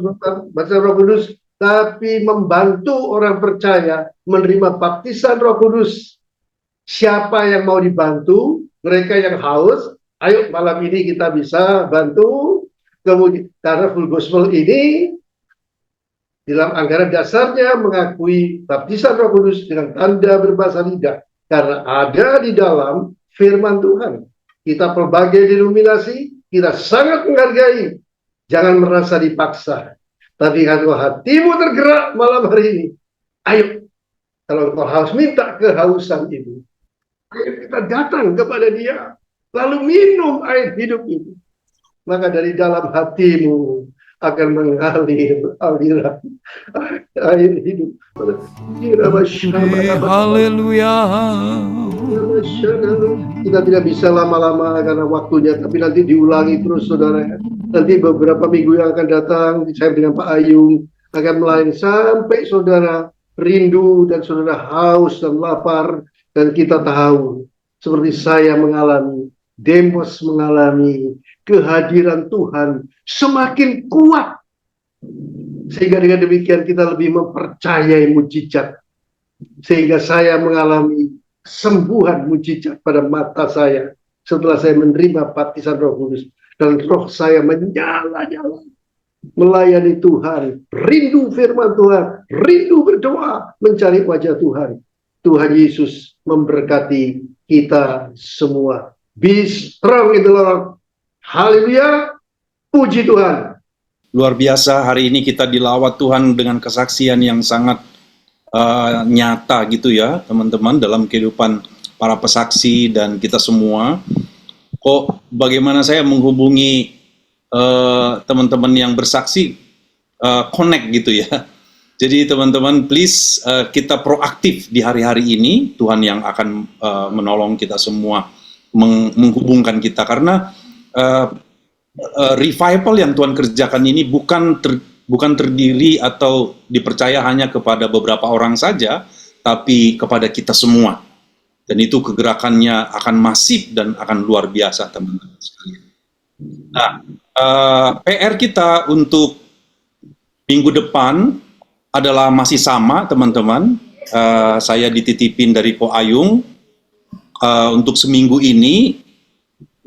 baptisan Roh Kudus, tapi membantu orang percaya menerima baptisan Roh Kudus. Siapa yang mau dibantu? Mereka yang haus. Ayo malam ini kita bisa bantu. Kemudian karena full gospel ini dalam anggaran dasarnya mengakui baptisan Roh Kudus dengan tanda berbahasa lidah, karena ada di dalam firman Tuhan. Kita pelbagai denominasi, kita sangat menghargai. Jangan merasa dipaksa. Tapi kalau hatimu tergerak malam hari ini, ayo, kalau engkau harus minta kehausan itu, ayo kita datang kepada Dia, lalu minum air hidup itu. Maka dari dalam hatimu akan mengalir aliran air hidup. Haleluya. Kita tidak bisa lama-lama karena waktunya, tapi nanti diulangi terus, saudara. Nanti beberapa minggu yang akan datang, saya dengan Pak Ayung akan melayani sampai saudara rindu dan saudara haus dan lapar. Dan kita tahu, seperti saya mengalami, Demos mengalami, kehadiran Tuhan semakin kuat. Sehingga dengan demikian kita lebih mempercayai mujizat. Sehingga saya mengalami kesembuhan mujizat pada mata saya setelah saya menerima baptisan Roh Kudus. Dan roh saya menyala-nyala melayani Tuhan, rindu firman Tuhan, rindu berdoa, mencari wajah Tuhan. Tuhan Yesus memberkati kita semua. Be strong in the Lord. Haleluya. Puji Tuhan. Luar biasa, hari ini kita dilawat Tuhan dengan kesaksian yang sangat nyata gitu ya, teman-teman, dalam kehidupan para pesaksi dan kita semua. Kok bagaimana saya menghubungi teman-teman yang bersaksi, connect gitu ya. Jadi teman-teman, please kita proaktif di hari-hari ini. Tuhan yang akan menolong kita semua, menghubungkan kita, karena revival yang Tuhan kerjakan ini bukan terdiri atau dipercaya hanya kepada beberapa orang saja, tapi kepada kita semua. Dan itu kegerakannya akan masif dan akan luar biasa, teman-teman sekalian. Nah, PR kita untuk minggu depan adalah masih sama, teman-teman. Saya dititipin dari Ko Ayung untuk seminggu ini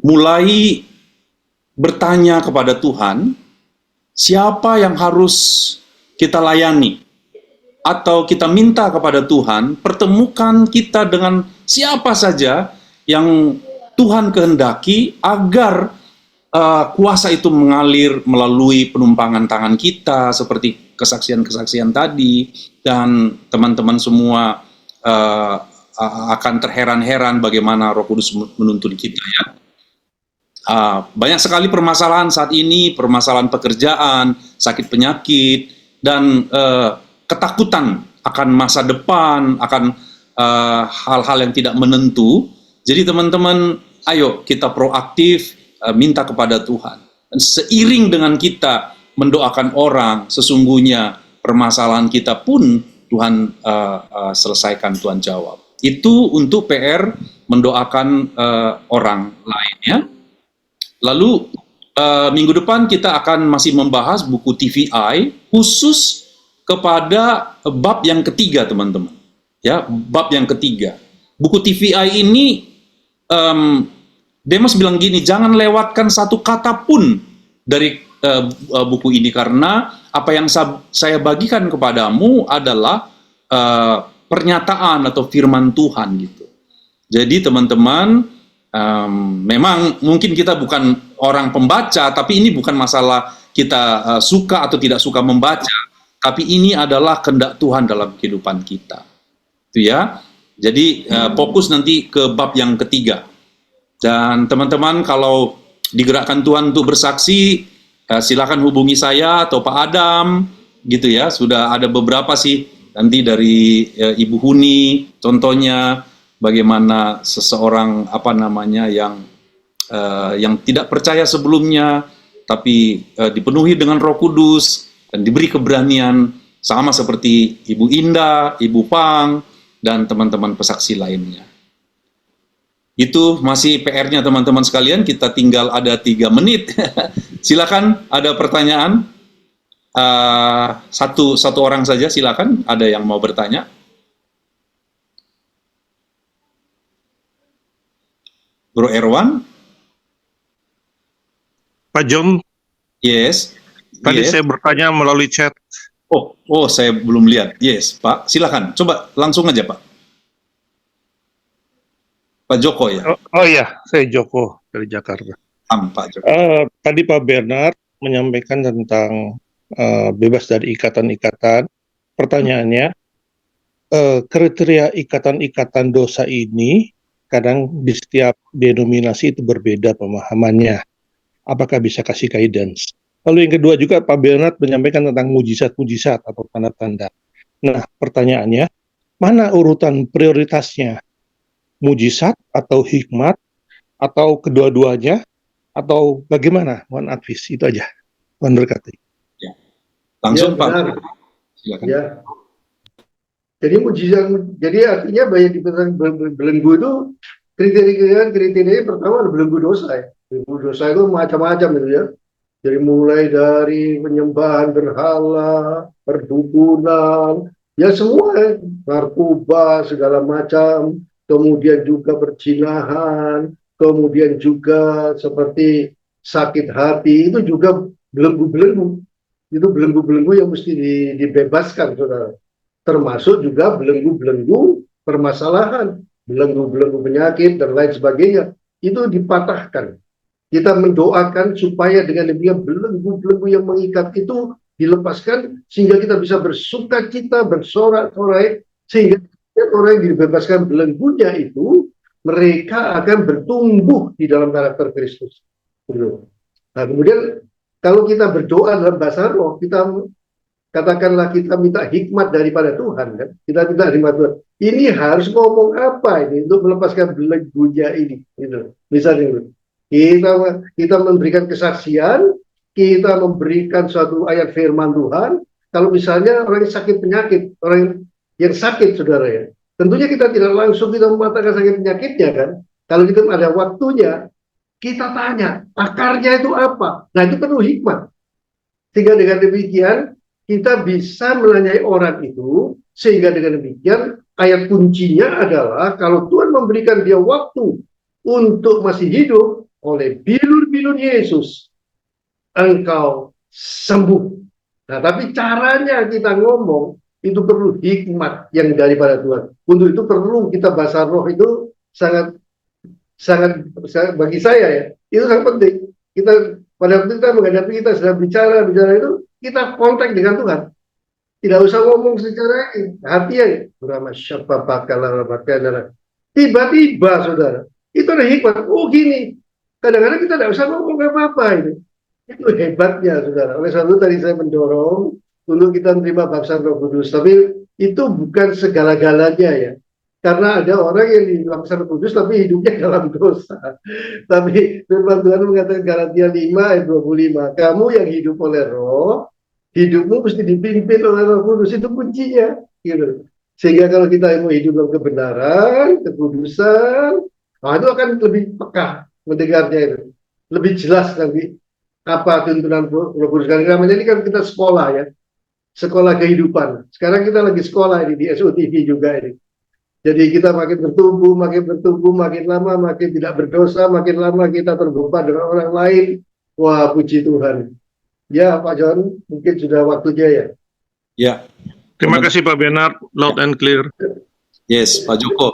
mulai bertanya kepada Tuhan, siapa yang harus kita layani? Atau kita minta kepada Tuhan, pertemukan kita dengan siapa saja yang Tuhan kehendaki agar kuasa itu mengalir melalui penumpangan tangan kita, seperti kesaksian-kesaksian tadi, dan teman-teman semua akan terheran-heran bagaimana Roh Kudus menuntun kita ya. Banyak sekali permasalahan saat ini, permasalahan pekerjaan, sakit penyakit, dan ketakutan akan masa depan, akan hal-hal yang tidak menentu. Jadi teman-teman, ayo kita proaktif, minta kepada Tuhan. Dan seiring dengan kita mendoakan orang, sesungguhnya permasalahan kita pun Tuhan selesaikan, Tuhan jawab. Itu untuk PR mendoakan orang lainnya. Lalu minggu depan kita akan masih membahas buku TVI khusus kepada bab yang ketiga, teman-teman. Ya, bab yang ketiga. Buku TVI ini Demas bilang gini, jangan lewatkan satu kata pun dari buku ini, karena apa yang saya bagikan kepadamu adalah pernyataan atau firman Tuhan gitu. Jadi teman-teman, memang mungkin kita bukan orang pembaca, tapi ini bukan masalah kita suka atau tidak suka membaca, tapi ini adalah kehendak Tuhan dalam kehidupan kita. Itu ya. Jadi fokus nanti ke bab yang ketiga. Dan teman-teman, kalau digerakkan Tuhan untuk bersaksi, silakan hubungi saya atau Pak Adam, gitu ya. Sudah ada beberapa sih nanti dari Ibu Huni, contohnya bagaimana seseorang yang tidak percaya sebelumnya, tapi dipenuhi dengan Roh Kudus dan diberi keberanian, sama seperti Ibu Indah, Ibu Pang, dan teman-teman pesaksi lainnya. Itu masih PR-nya teman-teman sekalian, kita tinggal ada 3 menit. Silakan, ada pertanyaan? Satu orang saja, silakan. Ada yang mau bertanya? Bro Erwan? Pak John? Yes. Tadi saya bertanya melalui chat. Oh, saya belum lihat. Yes, Pak. Silakan. Coba langsung aja, Pak. Pak Joko ya? Oh iya, saya Joko dari Jakarta. Pak Joko. Tadi Pak Bernard menyampaikan tentang bebas dari ikatan-ikatan. Pertanyaannya, kriteria ikatan-ikatan dosa ini kadang di setiap denominasi itu berbeda pemahamannya. Apakah bisa kasih guidance? Lalu yang kedua juga Pak Bernard menyampaikan tentang mujizat-mujizat atau tanda-tanda. Nah, pertanyaannya, mana urutan prioritasnya? Mujizat atau hikmat atau kedua-duanya atau bagaimana? Mohon advis, itu aja. Mohon berkati. Ya. Langsung ya, Pak. Silakan. Ya. Jadi mujizat, jadi artinya banyak dibilang belenggu itu kriteria pertama ada belenggu dosa ya. Belenggu dosa itu macam-macam gitu ya. Jadi mulai dari penyembahan berhala, perdukunan, ya semua, narkoba segala macam. Kemudian juga perzinahan, kemudian juga seperti sakit hati, itu juga belenggu-belenggu. Itu belenggu-belenggu yang mesti dibebaskan, saudara. Termasuk juga belenggu-belenggu permasalahan, belenggu-belenggu penyakit, dan lain sebagainya. Itu dipatahkan. Kita mendoakan supaya dengan demikian belenggu-belenggu yang mengikat itu dilepaskan, sehingga kita bisa bersuka cita, bersorak-sorai, sehingga orang yang dibebaskan belenggunya itu, mereka akan bertumbuh di dalam karakter Kristus. Nah, kemudian kalau kita berdoa dalam bahasa roh, kita katakanlah kita minta hikmat daripada Tuhan, kan? Kita minta hikmat Tuhan. Ini harus ngomong apa ini untuk melepaskan belenggunya ini? Gitu. Misalnya, kita memberikan kesaksian, kita memberikan suatu ayat firman Tuhan. Kalau misalnya orang yang sakit penyakit, orang yang sakit, saudara ya, tentunya kita tidak langsung kita mematakan sakit penyakitnya kan. Kalau kita ada waktunya, kita tanya akarnya itu apa. Nah, itu penuh hikmat. Sehingga dengan demikian kita bisa menanyai orang itu, sehingga dengan demikian ayat kuncinya adalah kalau Tuhan memberikan dia waktu untuk masih hidup, oleh bilur-bilur Yesus engkau sembuh. Nah, tapi caranya kita ngomong itu perlu hikmat yang daripada Tuhan. Untuk itu perlu kita bahasa roh itu sangat bagi saya ya, itu sangat penting. Kita pada waktu kita menghadapi, kita sedang bicara itu, kita kontak dengan Tuhan. Tidak usah ngomong secara hati ya. Tiba-tiba saudara, itu ada hikmat. Oh gini, kadang-kadang kita tidak usah ngomong apa-apa ini. Itu hebatnya saudara. Oleh sebab itu tadi saya mendorong untuk kita menerima baptisan Roh Kudus. Tapi itu bukan segala-galanya ya. Karena ada orang yang dibaptisan Roh Kudus tapi hidupnya dalam dosa. Tapi firman Tuhan mengatakan Galatia 5 ayat 25, kamu yang hidup oleh Roh, hidupmu mesti dipimpin oleh Roh Kudus. Itu kuncinya. Gitu. Sehingga kalau kita mau hidup dalam kebenaran, kekudusan, Nah, itu akan lebih peka mendengarnya itu. Lebih jelas nanti apa tuntunan Roh Kudus. Karena ini kan kita sekolah ya. Sekolah kehidupan. Sekarang kita lagi sekolah ini di SOTV juga ini. Jadi kita makin bertumbuh, makin lama makin tidak berdosa, makin lama kita terbuka dengan orang lain. Wah, puji Tuhan. Ya, Pak John, mungkin sudah waktunya ya. Ya. Terima kasih Pak Bernard, loud and clear. Yes, Pak Joko.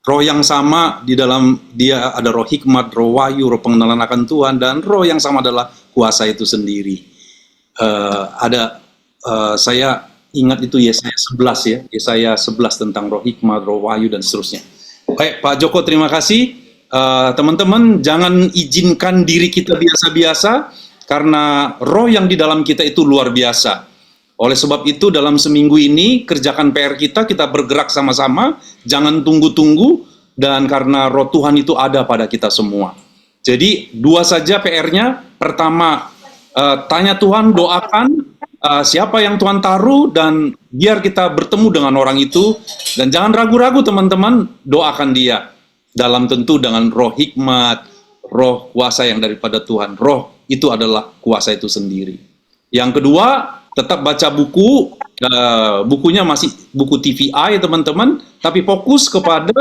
Roh yang sama di dalam dia ada roh hikmat, roh wahyu, roh pengenalan akan Tuhan, dan roh yang sama adalah kuasa itu sendiri. Saya ingat itu Yesaya 11 ya, Yesaya 11 tentang roh hikmat, roh wahyu, dan seterusnya. Baik, Pak Joko, terima kasih. Teman-teman, jangan izinkan diri kita biasa-biasa, karena roh yang di dalam kita itu luar biasa. Oleh sebab itu, dalam seminggu ini, kerjakan PR kita bergerak sama-sama, jangan tunggu-tunggu, dan karena roh Tuhan itu ada pada kita semua. Jadi, 2 saja PR-nya. Pertama, tanya Tuhan, doakan, siapa yang Tuhan taruh, dan biar kita bertemu dengan orang itu, dan jangan ragu-ragu teman-teman, doakan dia, dalam tentu dengan roh hikmat, roh kuasa yang daripada Tuhan. Roh itu adalah kuasa itu sendiri. Yang kedua, tetap baca buku, bukunya masih buku TVI teman-teman, tapi fokus kepada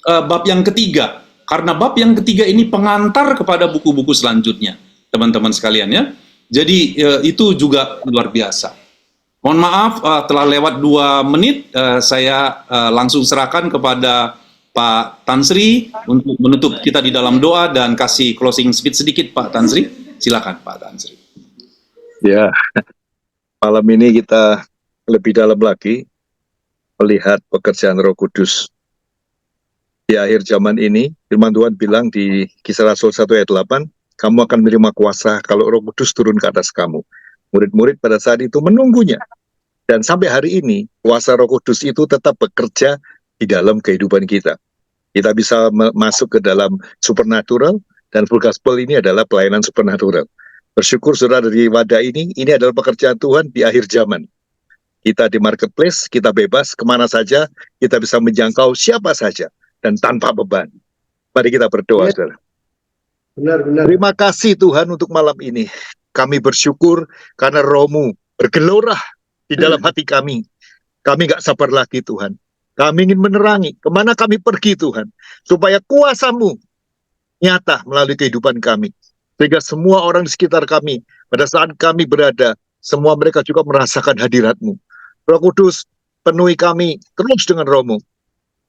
bab yang ketiga, karena bab yang ketiga ini pengantar kepada buku-buku selanjutnya, teman-teman sekalian ya. Jadi itu juga luar biasa. Mohon maaf telah lewat 2 menit, saya langsung serahkan kepada Pak Tan Sri untuk menutup kita di dalam doa dan kasih closing speech sedikit, Pak Tan Sri. Silakan Pak Tan Sri. Ya, malam ini kita lebih dalam lagi melihat pekerjaan Roh Kudus. Di akhir zaman ini, firman Tuhan bilang di Kisah Rasul 1 ayat 8, kamu akan menerima kuasa kalau Roh Kudus turun ke atas kamu. Murid-murid pada saat itu menunggunya. Dan sampai hari ini, kuasa Roh Kudus itu tetap bekerja di dalam kehidupan kita. Kita bisa masuk ke dalam supernatural, dan full gospel ini adalah pelayanan supernatural. Bersyukur saudara dari wadah ini adalah pekerjaan Tuhan di akhir zaman. Kita di marketplace, kita bebas kemana saja, kita bisa menjangkau siapa saja, dan tanpa beban. Mari kita berdoa, saudara. Benar-benar. Terima kasih Tuhan untuk malam ini. Kami bersyukur karena Roh-Mu bergelora di dalam hati kami. Kami gak sabar lagi Tuhan. Kami ingin menerangi kemana kami pergi Tuhan. Supaya kuasa-Mu nyata melalui kehidupan kami. Sehingga semua orang di sekitar kami, pada saat kami berada, semua mereka juga merasakan hadirat-Mu. Roh Kudus, penuhi kami terus dengan Roh-Mu.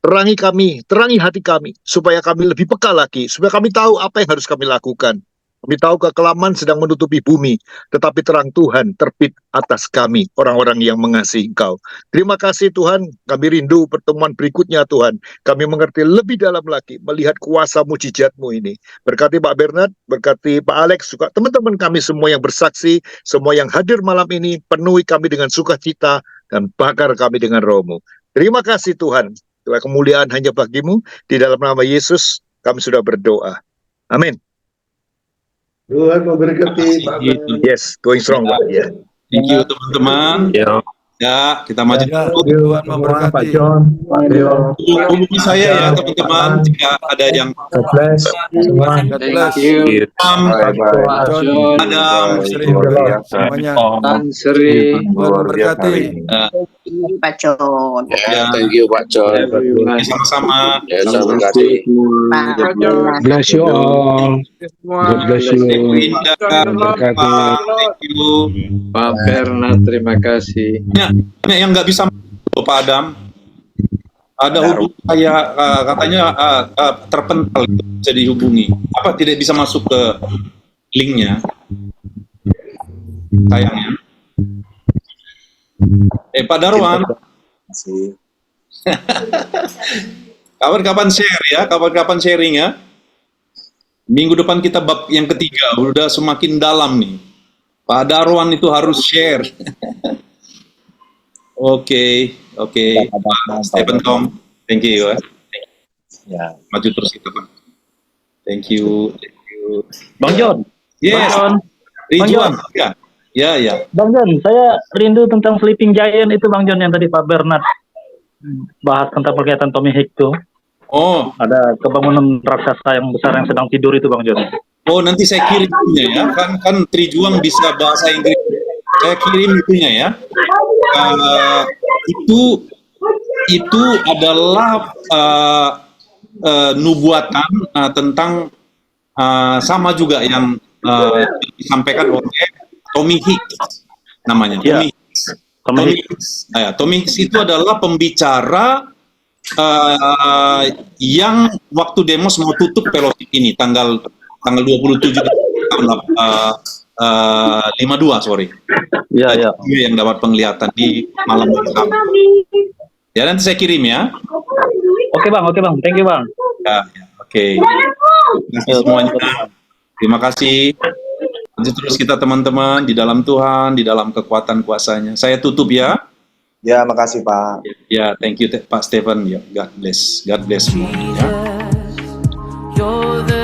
Terangi kami, terangi hati kami, supaya kami lebih peka lagi, supaya kami tahu apa yang harus kami lakukan. Kami tahu kekelaman sedang menutupi bumi, tetapi terang Tuhan terbit atas kami, orang-orang yang mengasihi Engkau. Terima kasih Tuhan, kami rindu pertemuan berikutnya Tuhan. Kami mengerti lebih dalam lagi, melihat kuasa mujizat-Mu ini. Berkati Pak Bernard, berkati Pak Alex, juga teman-teman kami semua yang bersaksi, semua yang hadir malam ini, penuhi kami dengan sukacita, dan bakar kami dengan Roh-Mu. Terima kasih Tuhan. Kemuliaan hanya bagi-Mu, di dalam nama Yesus kami sudah berdoa. Amin. Tuhan memberkati Pak. Yes, going strong Pak. Ya. Thank you teman-teman. Ya, kita maju dulu. Tuhan memberkati. Pak John, Pak Leo. Hubungi saya ya teman-teman jika ada yang God bless semua. God bless. Adam, Semuanya. Tan Sri. Tuhan memberkati. Pak John. Ya, Thank you Pak John. sama-sama. Ya, terima kasih. Bless you all. God bless you. Indah, thank you. Pak Bernard, terima kasih. Banyak yang nggak bisa masuk, Pak Adam. Ada hubungan kayak katanya terpental bisa dihubungi. Apa tidak bisa masuk ke linknya? Sayangnya. Pak Darwan. Kapan-kapan share ya, kapan-kapan sharing ya. Minggu depan kita bab yang ketiga, udah semakin dalam nih. Pak Darwan itu harus share. Oke. Pak Stephen Tom, thank you ya. Maju terus kita Pak. Thank you. Bang John. Yes. Ridwan. Ya. Bang John, saya rindu tentang Sleeping Giant itu Bang John yang tadi Pak Bernard bahas tentang perkataan Tommy Hicks itu. Oh, Ada kebangunan raksasa yang besar yang sedang tidur itu Bang John. oh nanti saya kirim itunya ya. Kan Trijuang bisa bahasa Inggris. Saya kirim itunya ya. Itu adalah nubuatan tentang sama juga yang disampaikan oleh Tommy Hicks namanya. Ya. Tommy Hicks. Tommy Hicks itu adalah pembicara yang waktu Demos mau tutup fellowship ini tanggal 27 tahun 52 sorry. Iya, iya. Yang dapat penglihatan di malam hari. Ya nanti saya kirim ya. Oke Bang. Thank you Bang. Ya, oke. Terima kasih semuanya. Terima kasih. Lanjut terus kita teman-teman di dalam Tuhan, di dalam kekuatan kuasanya. Saya tutup ya. Ya, makasih Pak. Ya, thank you Pak Stephen. Ya, God bless. God bless semua. Ya. You're the